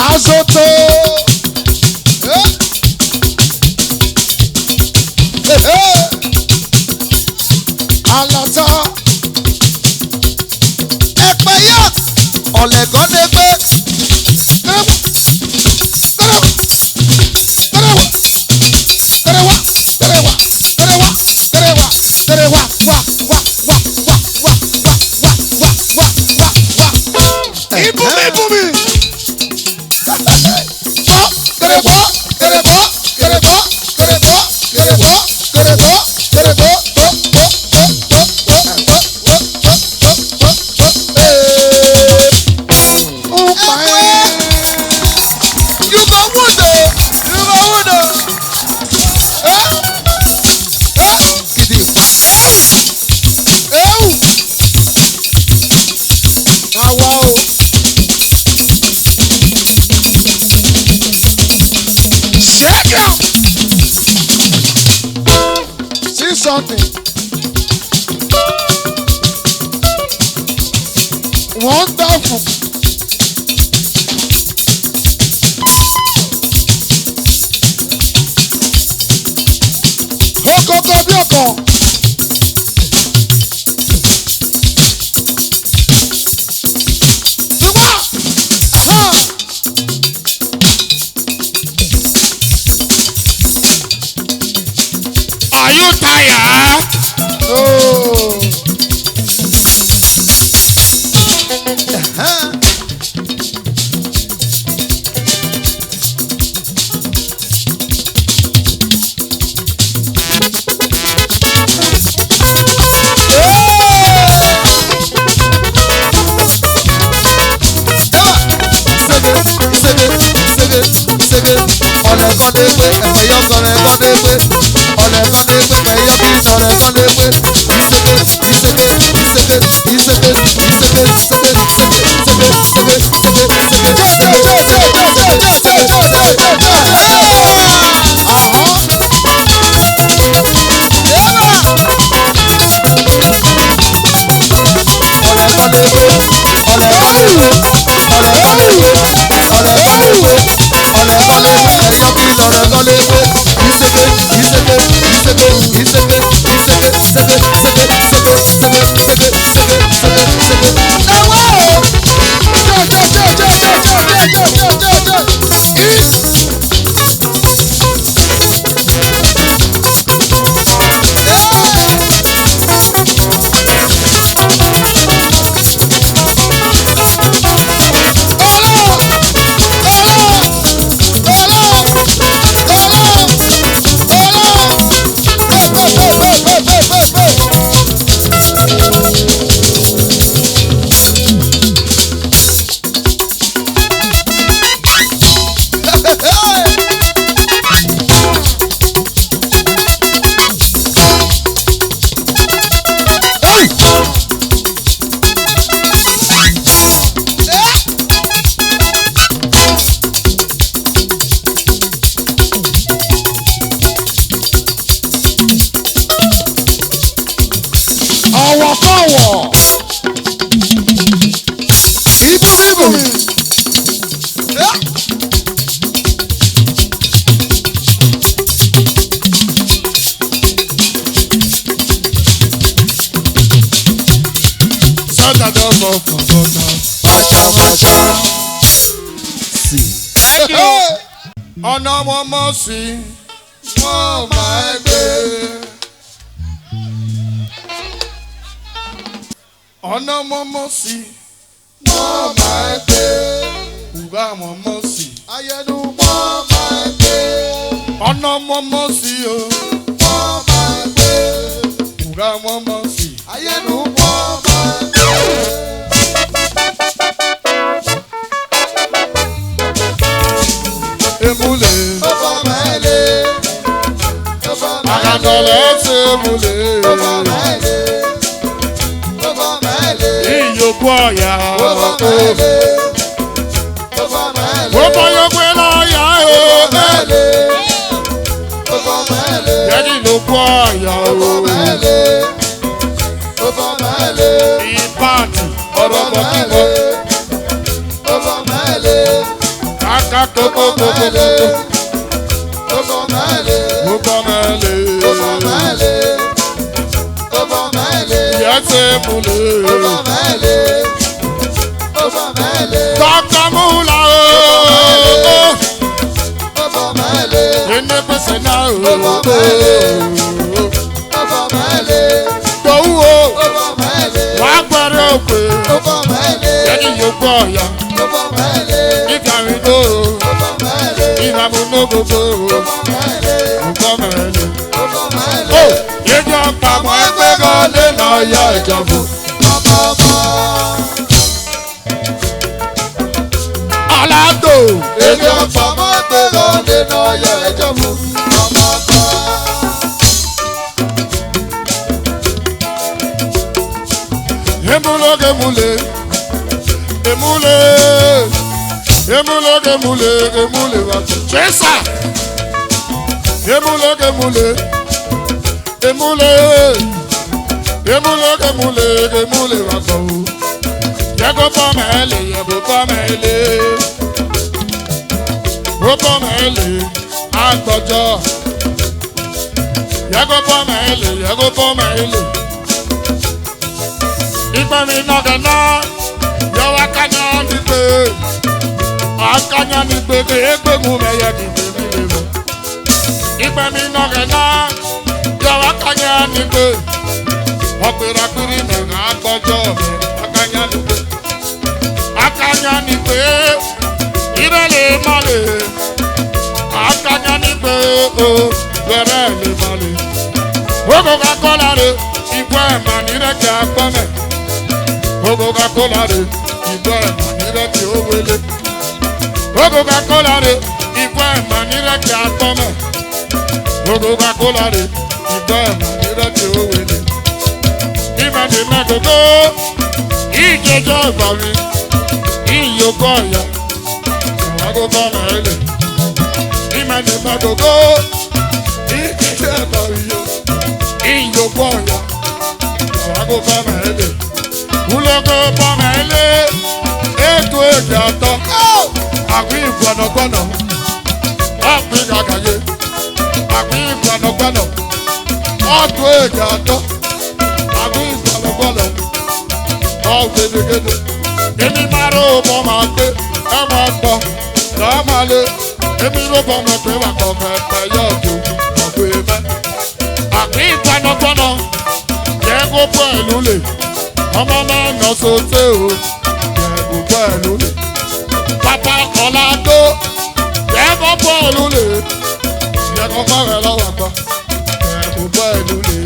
Azoto. Alata. Ẹ̀pẹ̀ yá ọ̀lẹ̀gọ́ lè gbé. Ibumi. something. Wonderful. Okoto bí ọkọ. Are you tired? Oh. Ọ̀nà wọn mọ̀ sí wọ́n máa gbé. Ọ̀nà wọn mọ̀ sí wọ́n máa gbé. Ìgbà wọn mọ̀ sí ayẹnu wọ́n máa gbé. Ọ̀nà wọn mọ̀ sí o wọ́n máa gbé. Ìgbà wọn mọ̀ sí ayẹnu wọ́n máa gbé. Emule, Akadole se emule, Iyoku ọ̀yà, Gbogbo yogbe lọ́yà o, Yẹ́nì ló kú ọ̀yà o, Ìbàdí ọ̀rọ̀ bọ̀ kíkọ́. Dr. Mula Alado, èmi ọ̀pọ̀ máa gbé lọ́dẹ náà yẹ ẹjọ́ fún ọmọ kan. Emule, emule, emule, emule, emule, emule, wa Chesa. Emule, emule, Emule, wako. Yego pomele, agbojo. Yego pomele. Ipe mi nogana, yo akanya nipe. Akanya nipe, egbe mu meye nipe mi levo. Ipe mi nogana, yo akanya nipe. Opera kiri mega agbojo mi, akanya nipe. Akanya nipe, irele male. Akanya nipe, irele male. Ogo Coca-Cola re, ibo mani re ki apome. Ogo Coca-Cola re, ibo mani re ki owele. Ogo Coca-Cola re, ibo mani re ki apome. Ogo Coca-Cola re, ibo mani re ki owele. Imani megogo, ijejo ibawi, iyoko ya, ago pomele. Imani megogo, ijejo ibawi yo. Iyoko ya, ago pomele. Ulogo pomele, eto ejato. Agui gbọ̀nàgbọ̀nà, ọ̀gbìn gàgàyé. Agui gbọ̀nàgbọ̀nà, ọ̀dọ̀ ejato. Agui gbọ̀nàgbọ̀nà, ọ̀gbẹ̀dẹ̀gẹ̀dẹ̀. Èmi máa rò bọ́ máa gbé, ẹ máa gbọ́, lọ́ọ́ máa lé. Èmi rò bọ́ máa gbé wà kọ́ mẹ́fẹ́ yọ̀ọ̀dù, ọ̀gbẹ̀ mẹ́. Agui gbọ̀nàgbọ̀nà, yẹ kó bọ́ ẹ̀lú lè. Ọmọ máa ń nọ sóté o, yẹ kó bọ́ ẹ̀lú lè. Papa Ọ̀làdó, yẹ kó bọ́ ẹ̀lú lè. Yẹ kó bọ́ ẹ̀ lọ́wọ́ gbọ́, yẹ kó bọ́ ẹ̀lú lè.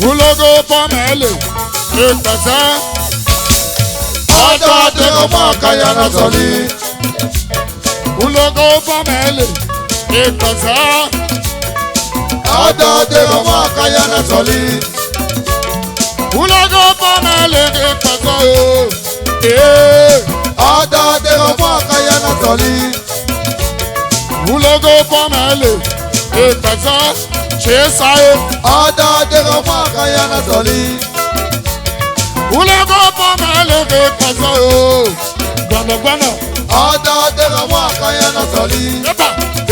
Ulogo pomele, ìpèsè. Ọjọ́ àti ọmọ àkàyà náà sọ̀lí. Ulogo pomele, ìpèsè. Ọjọ́ àti ọmọ àkàyà náà sọ̀lí. Ulogo pomele, ìpèsè o. Ọjọ́ àti ọmọ àkàyà náà sọ̀lí. Ulogo pomele, ìpèsè. Ṣé sáyé? Ọjọ́ àti ọmọ àkàyà náà sọ̀lí. Ulogo pomele, ìpèsè o. Gbọ̀nàgbọ̀nà. Ọjọ́ àti ọmọ àkàyà náà sọ̀lí. Yẹ́pà,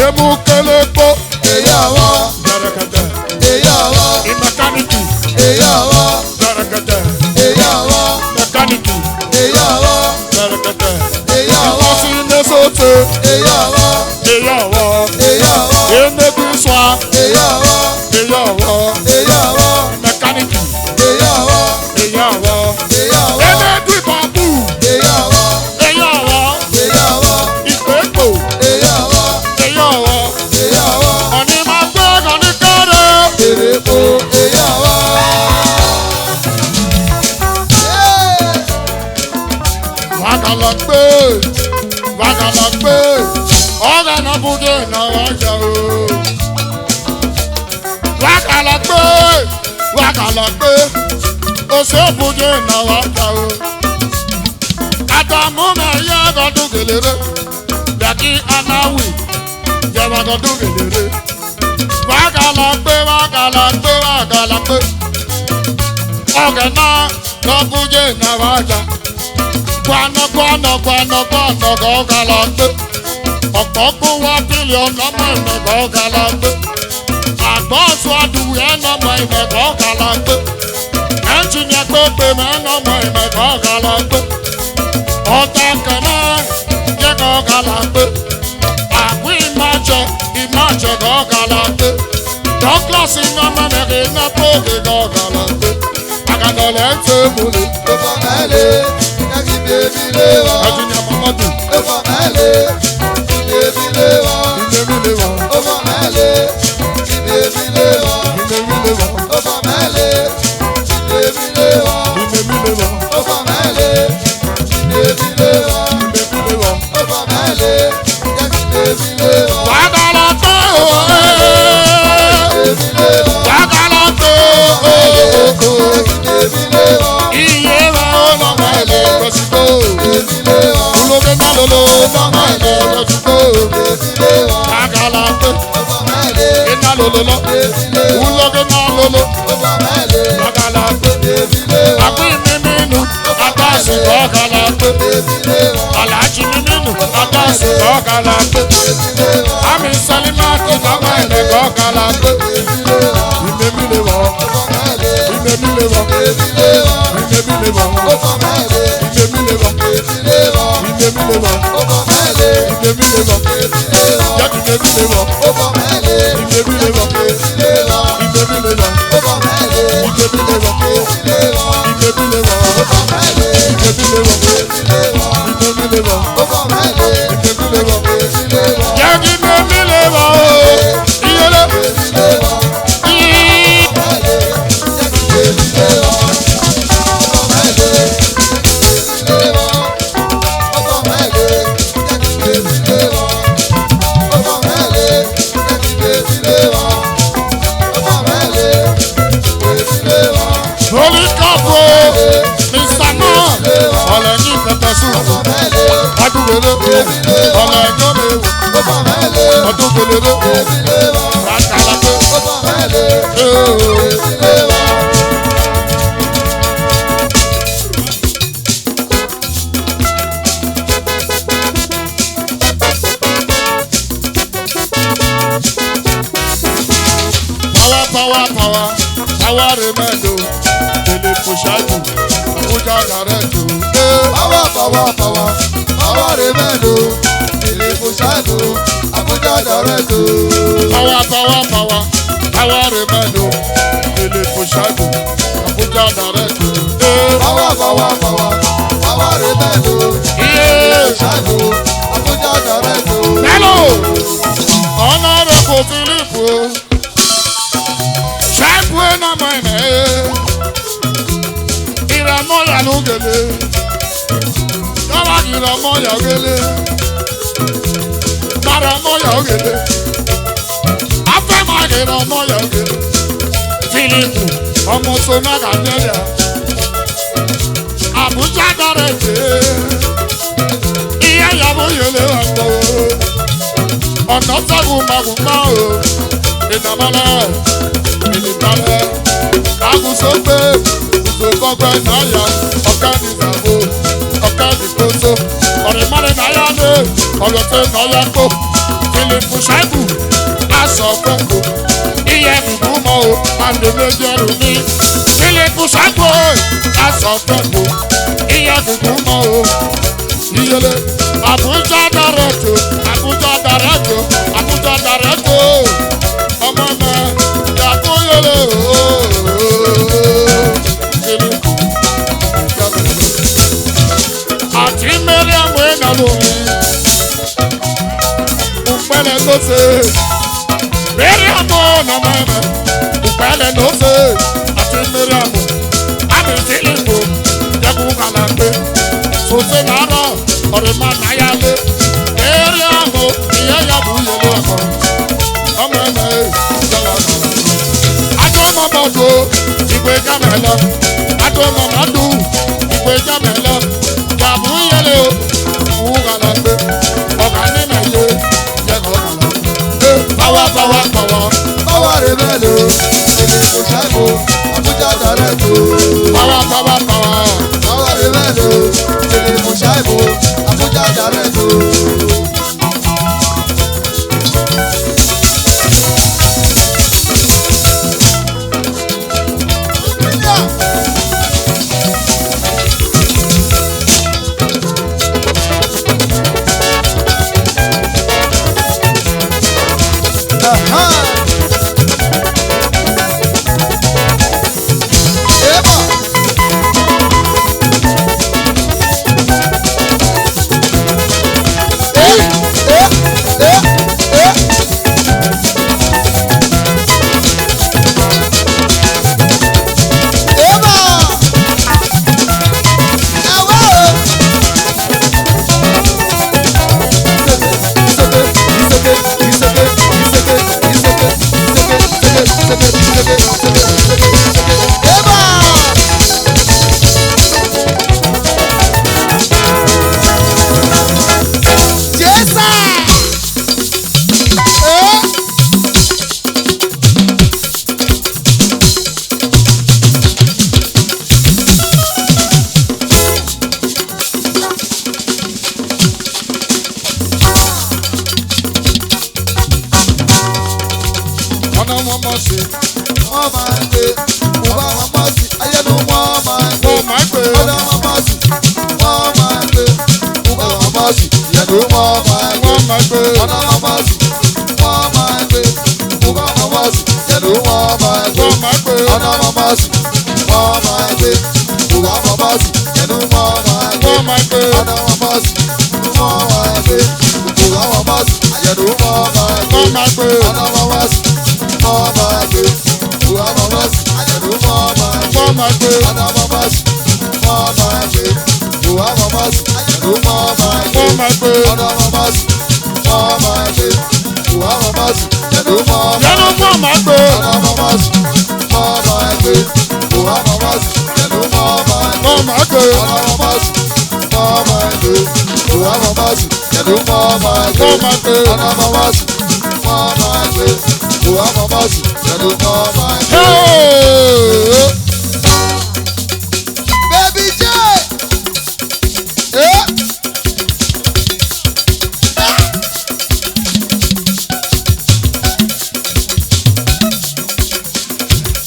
emu kele po. Èyí àwọ̀, Gẹ̀rẹ̀gẹ̀dẹ̀. èyí àwọ̀, Ìmẹkáníìkì. èyí àwọ̀, Gẹ̀rẹ̀gẹ̀dẹ̀. èyí àwọ̀, Mẹkáníìkì. èyí àwọ̀, Gẹ̀rẹ̀gẹ̀dẹ̀. èyí àwọ̀, Ìfọ̀sí ilé sóòtè. èyí àwọ̀, Èyí ọ̀wọ́. èyí àwọ̀, Emebi swa. èyí àwọ̀, Èyí ọ̀wọ́. èyí àwọ̀, Mẹkáníìkì. èyí àwọ̀, Èyí ọ̀wọ́. èyí àwọ̀, Emebi bàbú. èyí àwọ̀, Èyí ọ̀wọ́. èyí àwọ̀, Ìgbéko. èyí àwọ̀, Èyí ọ̀wọ́. èyí àwọ̀, Ọ̀ní máa gbé ọ̀ní kéré. èrè po, èyí àwọ̀. Wákàlà gbé. Wákàlà gbé. Ọ̀gá náà bùdé náà wájà o. Wákàlà gbé. Wákàlà gbé. Ose bùdé náà wájà o. Àtàmú mẹ́yà gọ́dún gèlèrè. Yàtí anáwì. Jẹ̀wà gọ́dún gèlèrè. Wákàlà gbé. Wákàlà gbé. Wákàlà gbé. Ọ̀gá náà lọ bùdé náà wájà. Gbọ́nà gọ́gàlà gbé. Ọ̀pọ̀ kún wá bílíọ̀nù ọmọ ìmẹ̀ gọ́gàlà gbé. Àgbọ̀nsọ àdùwẹ̀ ọmọ ìmẹ̀ gọ́gàlà gbé. Ẹnjìnìà gbégbé mẹ́rin ọmọ ìmẹ̀ gọ́gàlà gbé. Ọ̀tá kẹ̀mẹ́ yẹ gọ́gàlà gbé. Àbú ìmájẹ gọ́gàlà gbé. Douglas iná mẹ́mẹ́rin iná bóge gọ́gàlà gbé. Àgàdọ̀lẹ̀ ń tẹ́ múlẹ̀. Ó fọ mẹ́lẹ̀, ẹ̀kí bèbí lé wọ̀. Ẹnjìnìà Mọ́mọ́dù. Ó fọ mẹ́lẹ̀, bèbí lé wọ̀. Ilé mi lè wọ̀. Ó fọ mẹ́lẹ̀, bèbí lé wọ̀. Ilé mi lè wọ̀. Ó fọ mẹ́lẹ̀, bèbí lé wọ̀. Ilé mi lè wọ̀. Ó fọ mẹ́lẹ̀, bèbí lé wọ̀. Ilé mi lè wọ̀. Ó fọ mẹ́lẹ̀, ẹ̀kí bèbí lé wọ̀. Wákàlà gbé o. Bèbí lé wọ̀. Wákàlà gbé o. Ẹ̀kí bèbí lé wọ̀. Iye rẹ̀ ó lọ́mọ ẹ̀lẹ́ lọ́sibó. Bèbí lé wọ̀. Ológe náà ló lọ́mọ ẹ̀lẹ́ lọ́sibó. Bèbí lé lolo lọ. Wúlọ́gẹ́ náà lolo. Ọ̀kàlà pé. Àpín mi nínú. Àtàsí ọ̀kàlà pé. Àlàjì mi nínú. Àtàsí ọ̀kàlà pé. Àmì Sẹ́límátì lọ́mọ ẹ̀rẹ̀ ọ̀kàlà pé. Ìmẹ̀mí lè wọ̀. Ìmẹ̀mí lè wọ̀. Ìmẹ̀mí lè wọ̀. Ìmẹ̀mí lè wọ̀. Ìmẹ̀mí lè wọ̀. Ìmẹ̀mí lè wọ̀. Jẹ́ ìmẹ̀mí lè wọ̀. Ìmẹ̀mí lè wọ̀. Ìmẹ̀mí lè wọ̀. Ìmẹ̀mí lè wọ̀. Ìmẹ̀mí lè wọ̀. Ìmẹ̀mí lè wọ̀. Ìmẹ̀mí lè wọ̀. Ìmẹ̀mí lè wọ̀. Jẹ́ ìmẹ̀mí lè wọ̀. Ìyẹlẹ. Holy Capo, Mr. Noah, ọ̀lẹ́yìn pẹpẹ sùn, adúgbòló, ọ̀lẹ́yìn omewo, ọdúngbòló, rákàlàpé, power remendo, tele pushadu, Abuja directo. Power remendo, tele pushadu, Abuja directo. Power remendo, tele pushadu, Abuja directo. Power remendo, tele pushadu, Abuja directo. Hello, Honorable Philip. Buena mane, ira moya lugele, yaba ira moya gele, mara moya gele, afe ma ira moya gele, Philipu, ọmọ sona Nigeria, Abuja darete, iya yabo yele wando, ọ̀nà sagun maguma o, ìnàmọ́lá. Ìdìtàlẹ̀ àgùsọ̀gbẹ̀ ìdòkọ̀gbẹ̀ náyà ọ̀kẹ́ nìyàwó ọ̀kẹ́ nìkóso ọ̀rẹ́mọ́lẹ̀ náyà dé ọ̀rẹ́tẹ̀ náyà kó Philipu Ṣáìbù aṣọ fẹ́kọ̀ọ́ iye bùbù mọ́ o àndèméjẹrù ní Philipu Ṣáìbù aṣọ fẹ́kọ̀ọ́ iye bùbù mọ́ o iyele Abuja dàrẹ́tò Abuja dàrẹ́tò Abuja dàrẹ́tò ọmọ mẹ́. Àti Miriam wẹ̀ nàló Upẹ̀lẹ̀ ló ṣe Miriam nà mẹ́mẹ́ Upẹ̀lẹ̀ ló ṣe àti Miriam àmì Philipu jẹ́kù kàlàgbé sòsè nàárọ̀ ọ̀rẹ́ máa náyà lé Miriam ìyá yàbù yẹlé ọkọ̀ ọmọ ẹ̀mẹ́ ìjọba kan. Adómọ̀mọ́dù ìgbé jámẹ́lọ. Adómọ̀mọ́dù ìgbé jámẹ́lọ. Jàbú yẹlẹ o, wú kàlà gbé. Ọ̀gá nínú ẹ̀yẹ yẹ kọ́ kàlà. Power remendo, Philipu Ṣáìbù, Abuja directo. Power remendo, Philipu Ṣáìbù, Abuja directo. mọ́mọ́sì yẹnu mọ́ máa gbé. wọ́n máa gbé. ọ̀nà mọ́mọ́sì mọ́ máa gbé. bùkọ́ mọ́mọ́sì yẹnu mọ́ máa gbé. wọ́n máa gbé. ọ̀nà mọ́mọ́sì mọ́ máa gbé. bùkọ́ mọ́mọ́sì yẹnu mọ́ máa gbé. wọ́n máa gbé. ọ̀nà mọ́mọ́sì mọ́ máa gbé. bùkọ́ mọ́mọ́sì yẹnu mọ́ máa gbé. wọ́n máa gbé. ọ̀nà mọ́mọ́sì mọ́ máa gbé. bùkọ́ mọ́mọ́sì yẹnu mọ́ máa gbé. wọ́n máa gbé. ọ̀nà mọ́mọ́sì mọ́ máa gbé. bùkọ́ mọ́mọ́sì yẹnu mọ́ máa gbé. wọ́n máa gbé. ọ̀nà mọ́mọ́sì mọ́ máa gbé. bùkọ́ mọ́mọ́sì yẹnu mọ́ máa gbé. yẹnu wọ́n máa gbé. ọ̀nà mọ́mọ́sì mọ́ máa gbé. bùkọ́ mọ́mọ́sì yẹnu mọ́ máa gbé. wọ́n máa gbé. ọ̀nà mọ́mọ́sì mọ́ máa gbé. bùkọ́ mọ́mọ́sì yẹnu mọ́ máa gbé. wọ́n máa gbé. ọ̀nà mọ́mọ́sì mọ́ máa gbé. bùkọ́ mọ́mọ́sì yẹnu mọ́ máa gbé. Hey! Baby J.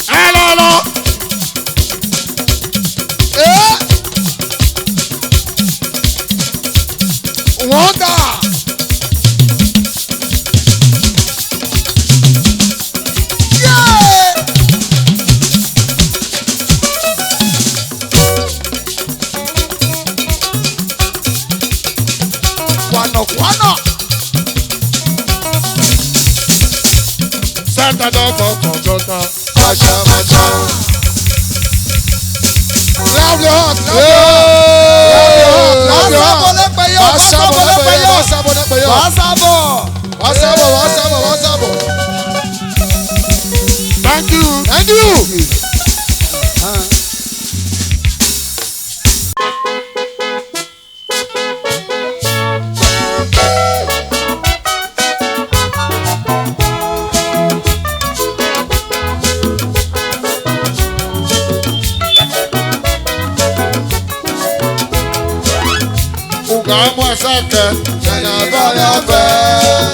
Hello. Wonder. Yeah. Kwano. Santa Doko Jota. Masha. Love your heart. Wasabo. Thank you. Ugamu asake. Anybody out there?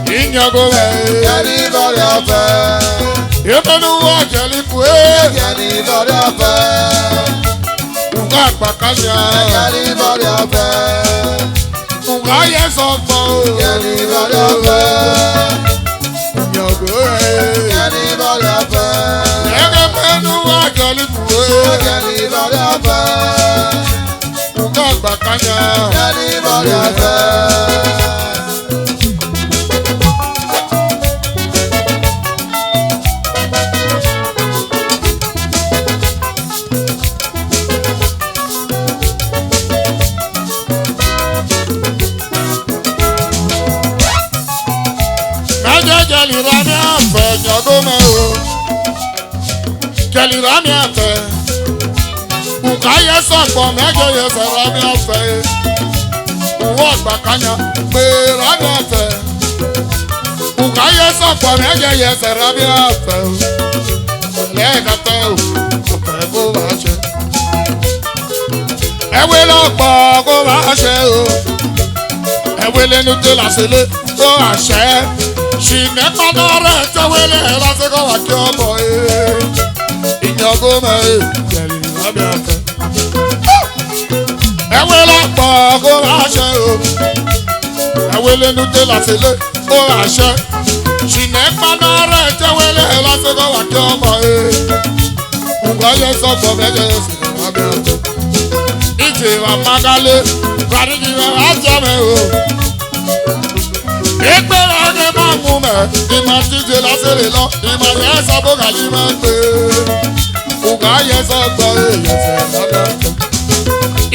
Inyago we. Anybody out there? Yekonu wa jelifu. Anybody out there? Uga pakanya. Anybody out there? Uga yesogbo. Anybody out there? Inyago we. Anybody out there? Yekonu wa jelifu. Anybody out there? Uga pakanya. Anybody out there? Jalirami afẹ nyọgome o. Jalirami afẹ. Ukaya sọ̀pọ̀ mẹ́jọ yẹ sẹ̀rami afẹ. Uwọ́ gbàkanya pé rami afẹ. Ukaya sọ̀pọ̀ mẹ́jọ yẹ sẹ̀rami afẹ. Lẹ́ẹ̀kẹ́tẹ́ o, ọ̀fẹ́ kó bá ṣe. Ẹ̀wé lọ́pọ̀ kó bá ṣe o. Ẹ̀wé lẹ́nu tó làṣẹlẹ̀ kó àṣẹ. Shine panore tewele laseko wakyobo Inyogome Jeli rabiafe Ewele po ko rase o Ewele nute lasele ko rase Shine panore tewele laseko wakyobo Ungoye soko meje siko rabiafe Ije wa magale Radigi wa ajame o Ìgbéra ni máa mú mẹ́, ìmọ̀ jíjẹ lásìrè lọ, ìmọ̀ yẹn sábò kàlí máa ń pè é. Ògá yẹn sọ gbọ́ èèyàn fẹ́ lọ́dọ̀ tó.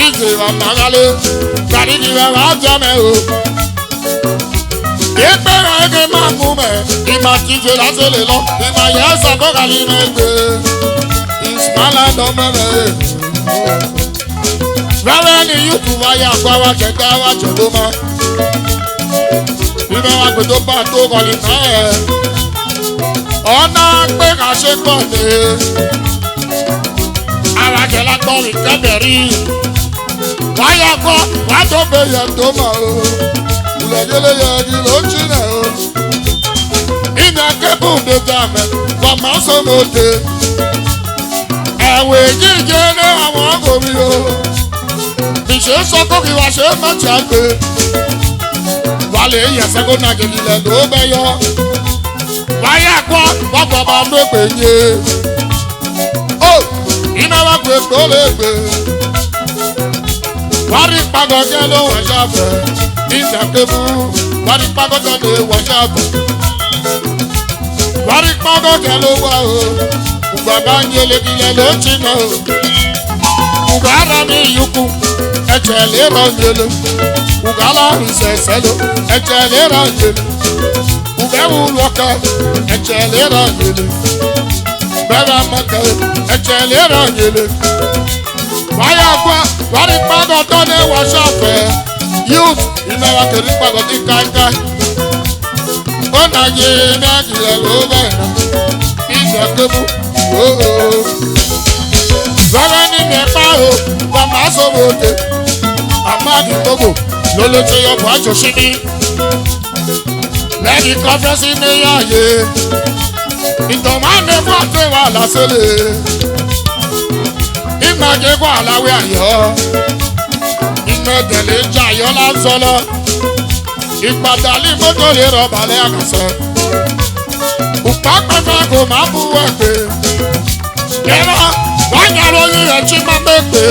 Ìjìnlẹ̀ màgálé, kàdíjì rẹ̀ wá jọ mẹ́ o. Ìgbéra ni máa mú mẹ́, ìmọ̀ jíjẹ lásìrè lọ, ìmọ̀ yẹn sábò kàlí máa ń pè é. Ìsúmọ́lá dán mẹ́rẹ̀. Rárá ni YouTube wáyé àgbà wa jẹ̀dá wa jẹ̀ ló máa. Ibẹ̀ wá pé tó bá tó kọ́ni náà ẹ̀. Ọ̀nà pé ká ṣe pọ̀ lé. Alájẹ lágbọ́n mi kẹ́bẹ̀rí. Wáyà kọ́ wá tó bẹ̀yẹ̀ tó mọ̀ o. Ìlẹ̀jẹ̀lẹ̀ yẹ kí ló ń jìnà o. Ìyẹn kébù mi jà mẹ́, wàmọ́ 为季节的我过米哟，米 ṣe sọ́kọ́ kí wàá ṣe mọ̀jà gbé. Wálé yẹsẹ̀ kó nà jẹ̀jìlẹ̀ ló bẹ́ yọ. Wáyà gbọ́ bọ́bọ̀ bá ló gbé yé. Ó iná wá gbé tó lè gbé. Wárí pàgọ́jẹ́ ló wọ̀ ṣàfẹ́. Ìjàkébù wárí pàgọ́jẹ́ ló wọ̀ ṣàfẹ́. Wárí pàgọ́jẹ́ ló wà o. Bàbá ń yẹlẹ kílẹ̀ ló ti nà o. Ugara mi yuku, ẹ̀jẹ̀ lè ràn yẹlẹ. Ugala ìṣẹ̀ṣẹ̀ ló, ẹ̀jẹ̀ lè ràn yẹlẹ. Ubewu lọ́kẹ́, ẹ̀jẹ̀ lè ràn yẹlẹ. Bẹ́ẹ̀ mọ̀kẹ́, ẹ̀jẹ̀ lè ràn yẹlẹ. Wáyà gbọ́, wárí pàgọ́ tó ní wọ́ṣọ̀fẹ́. Youth, iná wa kiri pàgọ́ ní káńká. Ó nà yé mẹ́jìlá ló bẹ̀rẹ̀. Ìṣẹ̀kébù, ooo. Sọ́wọ́ ní mẹ́fà o, wọ́n máa sọ̀rọ̀ òde. Àmàdì gbogbo ló ló ṣe yọ bọ́ àjọṣe ní. Lẹ́yìn kọ́fẹ́sì ní yáyé. Ìtọ̀mọ́ ní fún àtẹ̀wà lásìlẹ̀. Ìgbàgé kó àláwé àyọ́. Ìgbẹ́dẹ̀lẹ̀ ń jà yọ́ lásọ̀lọ́. Ìpàdálí mọ́tò lè rọ̀ balẹ̀ àkàsọ̀. Òpápẹ́fẹ́ kò máa bú ẹ̀gbẹ́. Yẹ́rọ. Wọ́n yà lórí rẹ̀ tí máa mẹ́gbẹ́.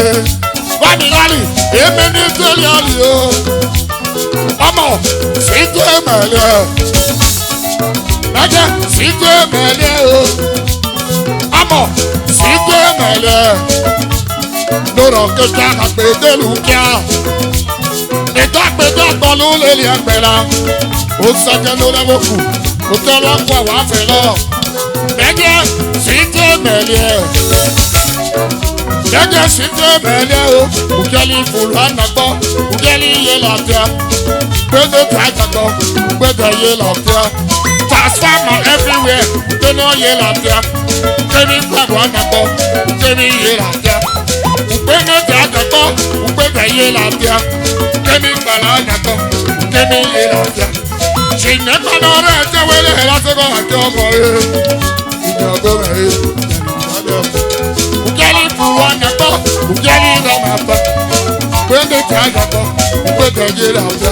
Wọ́n ní lálẹ́ èmi ní tẹ́lẹ̀ ọ̀lì o. Ọmọ síjú èmẹ̀lẹ́. Ẹ̀jẹ̀ síjú èmẹ̀lẹ́ o. Ọmọ síjú èmẹ̀lẹ́. Lórọ̀ kẹta àgbẹ̀dẹ́lu kíá. Ètò àgbẹ̀dẹ́ àgbọ̀lú lè lè ẹgbẹ̀ra. Ó sẹ́kẹ̀ ló lẹ́wọ́ kù. Ó tẹ́lẹ̀ ọkọ̀ wá fẹ́ lọ. Ẹ̀jẹ̀ síjú èmẹ̀lẹ́. Jẹ́jẹ́ sí tó mẹ́lẹ́ o, ùjẹ́lì fòlù ànàgbọ́, ùjẹ́lì yé lọ́tẹ́, gbẹ́dẹ́ tó àjàgbọ́, gbẹ́dẹ́ yé lọ́tẹ́, transformer everywhere, gbẹ́dẹ́ yé lọ́tẹ́, gbẹ́dẹ́ gbàgbọ́ ànàgbọ́, gbẹ́dẹ́ yé lọ́tẹ́, gbẹ́dẹ́ tó àjàgbọ́, gbẹ́dẹ́ yé lọ́tẹ́, gbẹ́dẹ́ gbàgbọ́ ànàgbọ́, gbẹ́dẹ́ yé lọ́tẹ́. Ṣìnà kọ́nà rẹ̀ jẹ́wélé lásìkò àti ọmọ rẹ̀, ìjọba rẹ̀ Uwanako, ugeli ramapa. Gbẹ́dẹ̀ tí a yàtọ̀, gbẹ́dẹ̀ yé làbíà.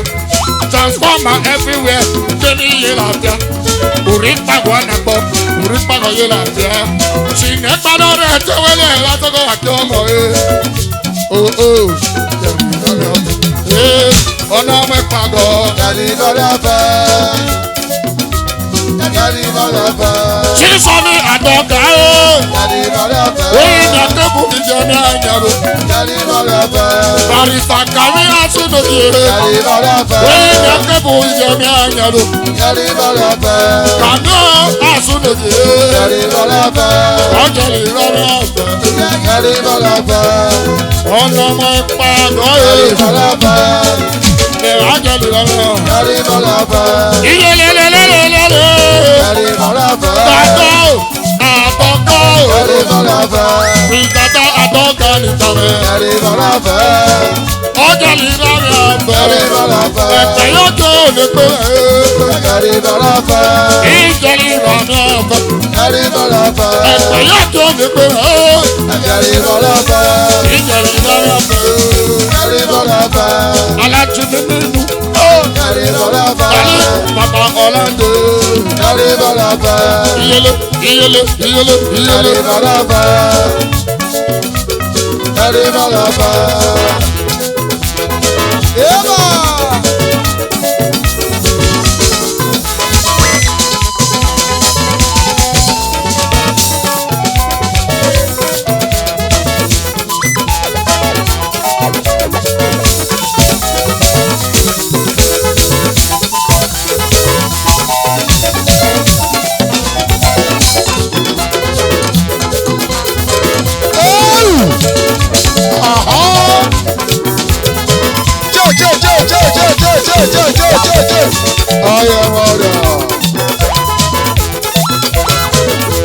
Transformer everywhere, gbẹ́dẹ̀ yé làbíà. Orí pàgọ́ ànàpọ̀, orí pàgọ́ yé làbíà. Ṣìnà gbàdọ̀ rẹ̀ tẹ́wẹ́lẹ̀ látọ̀kọ̀ àti ọmọ rẹ̀. Ọ̀nà ọmọ ìpàgọ́. Yàrá ìlọlẹ́ ọ̀fẹ́. Yàrá ìlọlẹ́ ọ̀fẹ́. Sísọ ní àdọ́gà o. Yàrá ìlọlẹ́ ọ̀fẹ́. Oyin na tẹ́kù ìjọ ní àyàrò. Yàrá ìlọlẹ́ ọ̀fẹ́. Barista kàrí àsúndòdì. Yàrá ìlọlẹ́ ọ̀fẹ́. Oyin na tẹ́kù ìjọ ní àyàrò. Yàrá ìlọlẹ́ ọ̀fẹ́. Kàná àsúndòdì. Yàrá ìlọlẹ́ ọ̀fẹ́. Ọjọ́ lè rọrùn ọ̀fẹ́. Yàrá ìlọlẹ́ ọ̀fẹ́. Ọ̀nà ọmọ ipa àgọ́ Yàrá yìí. ìlọlẹ́ ọ̀fẹ́. Ọjọ́ lè rọrùn. Yàrá ìlọlẹ́ ọ̀fẹ́. Iye lélelélelélele. Yàrá ìlọlẹ́ ọ̀fẹ́. Tàtọ́ àtọ́kọ́. Yàrá ìlọlẹ́ ọ̀fẹ́. Ìtàtọ́ àtọ́kọ́ nìkanwé. Yàrá ìlọlẹ́ ọ̀fẹ́. Ọjọ́ lè rọrùn ọ̀fẹ́. Yàrá ìlọlẹ́ ọ̀fẹ́. Ẹ̀pẹ̀ yóò tó lè pé. Yàrá ìlọlẹ́ ọ̀fẹ́. Ìjọ lè rọrùn ọ̀fẹ́. Yàrá ìlọlẹ́ ọ̀fẹ́. Ẹ̀pẹ̀ yóò tó lè pé. Yàrá ìlọlẹ́ ọ̀fẹ́. Ìjọ lè rọrùn ọ̀fẹ́. Yàrá ìlọlẹ́ ọ̀fẹ́. Alájùmí nínú. Yàrá ìlọlẹ́ ọ̀fẹ́. Kálí bàbá Ọ̀làndé. Yàrá ìlọlẹ́ ọ̀fẹ́. Iyele iyele iyele Yàrá iyele. ìlọlẹ́ ọ̀fẹ́. Yàrá ìlọlẹ́ ọ̀fẹ́. Eba! I am order.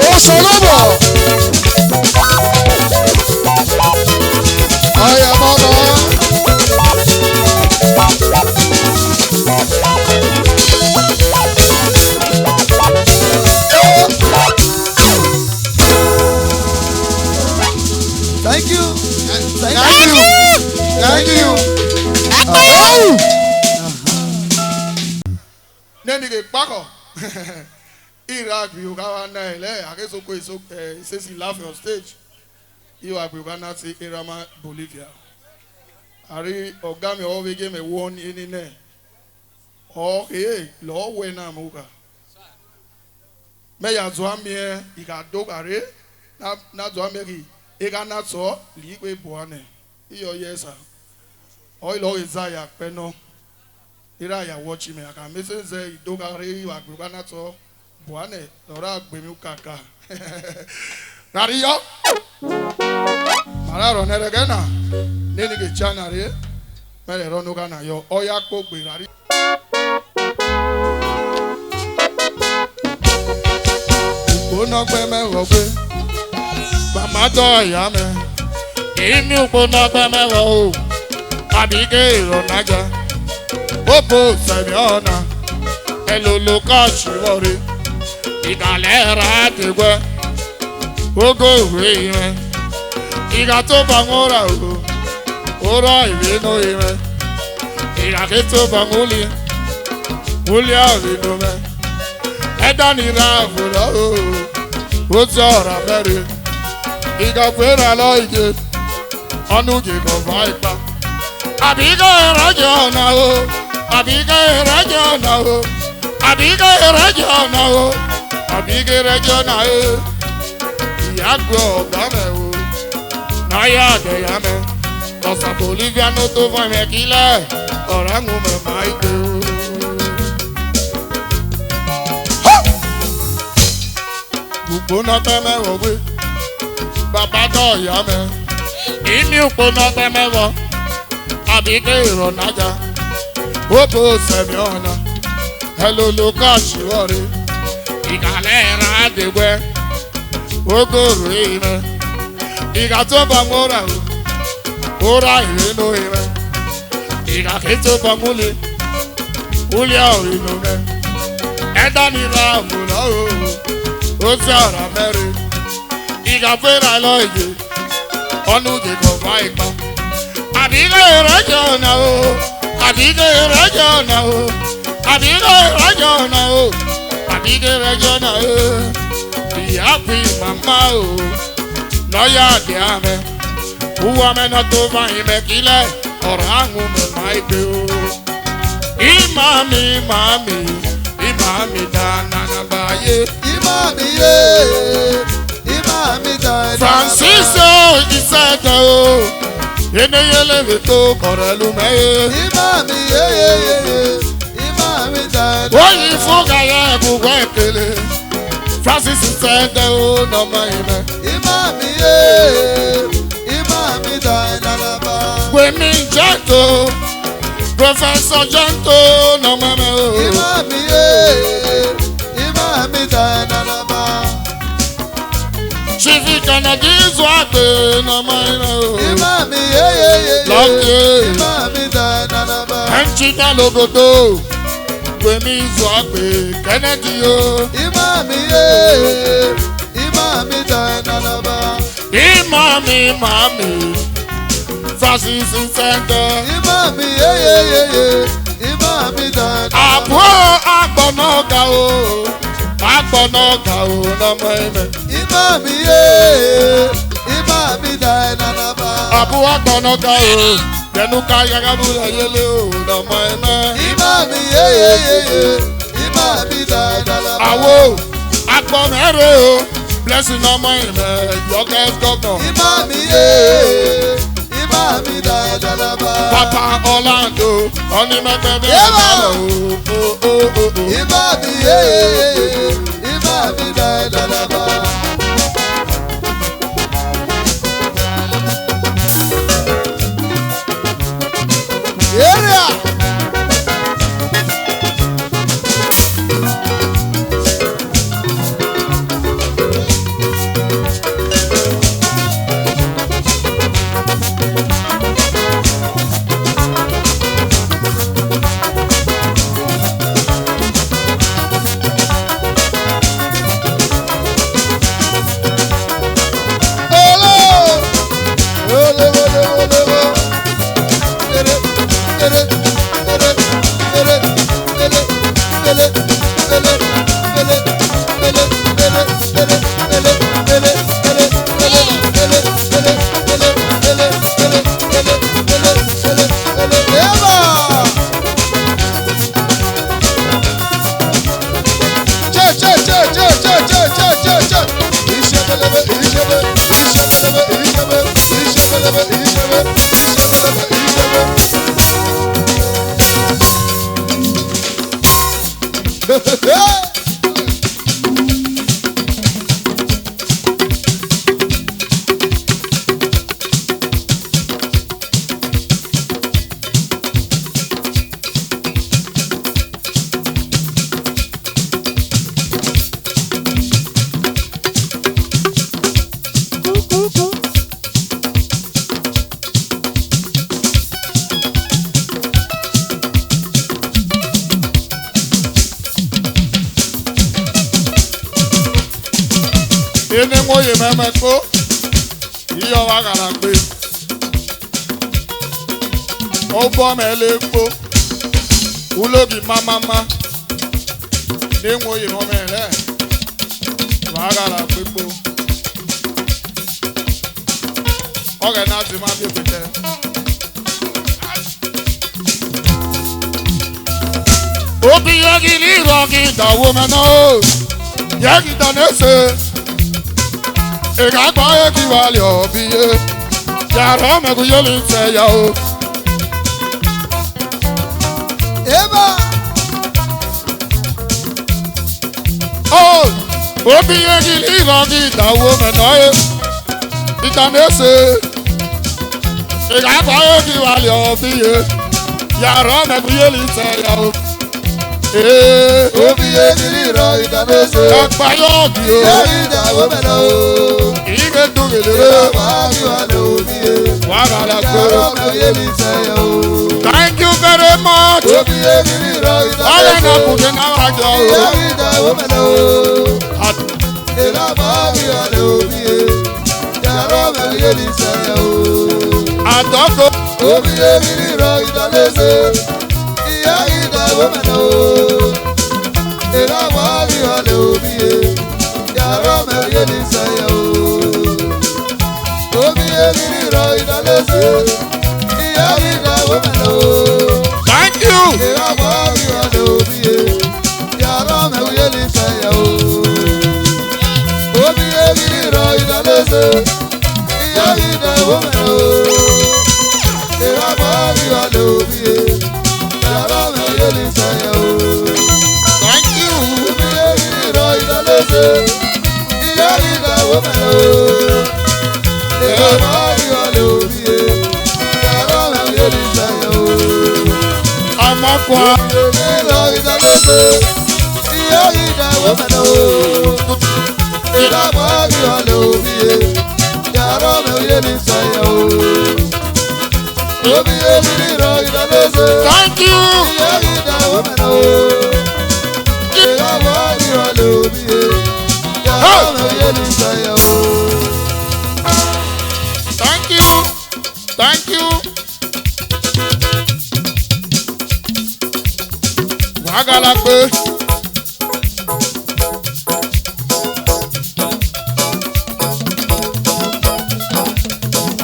Oh, Solomo. I am order. Thank you. Thank you. Thank you. Nenike Bako. Iraq, Uganda, I guess says he laugh on stage. You are Uganda, Irama, Bolivia. Ari Ogami always gave me one in there. Oh, hey, Lord, when I'm Uga. May I zoam here, he got dog are not zoameri, he got not so, Ligue Buane. Yes, sir. Oil is Zaya, Peno. Iraya watching me. I can message say, dog are you are Uganda so, Buane, Dora, Bemukaka. Nario Mararo Neregana, Nenigi Chanare, Meronogana, your Oyako Birari. Bonogbe Robe, Bamato Yame, Inu Bonogbe Ro, Abige Ronaga, Popo Saviona, Eluluka Shivori, Igalera Tigwe, Ogo Rime, Igato Bangora, Ora Ivino Ime, Igato Banguli, Ulia Vinome. Edani Ravula, Uzora Berry, Igapera Loige, Anugi Viper, Abiga Rajana, Abiga Rajana, Abiga Rajana, Abiga Rajana, Yagro Game, Naya de Yame, Cosa Bolivia no to Famekila, Orangume Maite. Upona teme wowe, baba do yame. Ini upona teme wo, abike ronaja. Opo semiona, hello luka shiwori. Igalera dewe, ogo rime. Igato bangora, ora ireno ime. Igaketo banguli, ulia irino. Edani ramula Ozara Mary, Igapera Loige, Onuge Viper, Abiga Rajana, Abiga Rajana, Abiga Rajana, Abiga Rajana, Yapi Mama, Noya Diame, who am I not over him a killer or Hangum my do? Imami, Imami Dana Baye. Francisco Isado, Yenele Vito Coralume, Why Fogaya Buwekele, Francis Isado, no man, Women Janto, Professor Janto, no man, Chifi Canadians walk no mine. And Chita Logodo. Women walk Kennedy. Imami. Francis in Center. Apo Agbonoga. Agbonoga no mine. Imami Dainaba. Abu Agbonoga, Yanuka Yagabula Yellow, no mine. Imami Dainaba. Awo, Agbonero, blessing no mine, your guys governor. Imami Dainaba. Papa Orlando, only my baby. Imami Dainaba. mẹ́mẹ́kó iyọ̀ wa kàrà pé ó bọ́ mẹ́lẹ́kó wúlógì mámámá níwọ̀n ìmọ̀ mẹ́rẹ̀ wà kàrà pé kó ọ̀rẹ́ náà ti máa bí òkúta. Obi yegi ni rogi da woman o, yegi da nese. Ega gba yegi wale obi ye, yàrá mẹ́kun yóò lè tẹ̀ ya o. Eba. Oh, obi yegi ni rogi da woman o, ida nese. Ega gba yegi wale obi ye, yàrá mẹ́kun yóò lè tẹ̀ ya o. Obi yegi ro idanese. Ẹ̀pà yóò di o. Yẹ́rì ìdàwó mẹ́lẹ̀ o. Ìgbé dùgèlè. Ìyàwó àbíwálé omi ye. Wàhálà gbé. Yàrá mẹ́rin yé mi sẹ́yẹ̀ o. Thank you very much. Obi yegi ro Ọ̀rẹ́ náà idanese. kò dé náà wájọ o. Yẹ́rì ìdàwó mẹ́lẹ̀ o. Ìyàwó àbíwálé omi ye. Yàrá mẹ́rin yé mi sẹ́yẹ̀ o. Àtọ́kọ. Obi yegi ro idanese. Yẹ́rì ìdàwó mẹ́lẹ̀ o. Ìyàwó àbíwálé omi ye. Yàrá mẹ́rin yé mi sẹ́yẹ̀ o. Omi yegi ro idanese. Yẹ́rì ìdàwó mẹ́lẹ̀ o. Thank you. Ìyàwó àbíwálé omi ye. Yàrá mẹ́rin yé mi sẹ́yẹ̀ o. Omi yegi ro idanese. Yẹ́rì ìdàwó mẹ́lẹ̀ o. Ìyàwó àbíwálé omi ye. Yàrá mẹ́rin yé mi sẹ́yẹ̀ o. Thank you. Omi yegi ro idanese. Yẹ́rì ìdàwó mẹ́lẹ̀ o. Ìyàwó àbíwálé omi ye. Yàrá mẹ́rin yé mi sẹ́yẹ̀ o. Amakwa. Ìlọ ìdánlẹ́sẹ̀, ìyá ìdáwó mẹ́lẹ̀ o. Ìdàgbà ìhàlẹ̀ òbí yẹ, yàrá mẹ́rin yé ní sẹ́yẹ̀ o. Òbí yẹ ní ìlọ ìdánlẹ́sẹ̀, Thank you. ìyá ìdáwó mẹ́lẹ̀ o. Ìdàgbà ìhàlẹ̀ òbí yẹ, yàrá mẹ́rin yé ní sẹ́yẹ̀ o. Thank you. Thank you. Wàhálà gbé.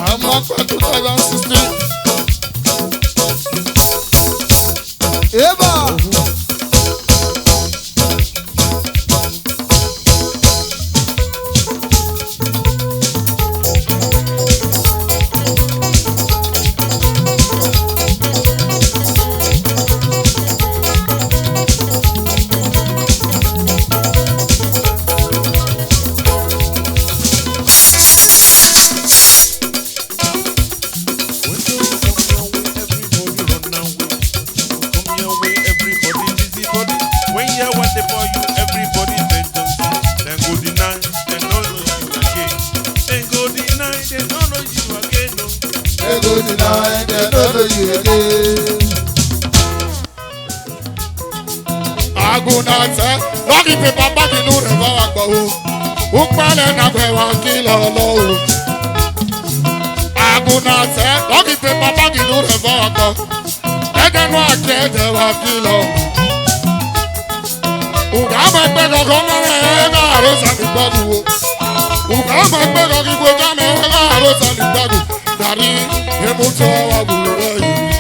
Àmọ́ pẹ̀lú 2016. Eba. When you want the for you, everybody then just then go deny, then don't know you again. Then go deny, then don't know you again. No. They go deny, they don't know you again. Agunate, lọ́kì pépà báàgì inú rẹ̀ bá wà gbọ̀ o. Ó pẹ́lẹ̀ nàgbẹ̀ wá kí lọ́lọ́ o. Agunate, lọ́kì pépà báàgì inú rẹ̀ bá wà gbọ̀. Ẹ̀jẹ̀ náà jẹ́ ẹ̀jẹ̀ wá kí lọ. Ùgá máa gbé kankan mẹ́rin ẹ̀ka àròsà ní gbọ́dù o. Ùgá máa gbé kankan gbogbo jámẹ́ ẹ̀ka àròsà ní gbọ́dù. Dàrí èmú tó wà wúlò rẹ̀ yìí.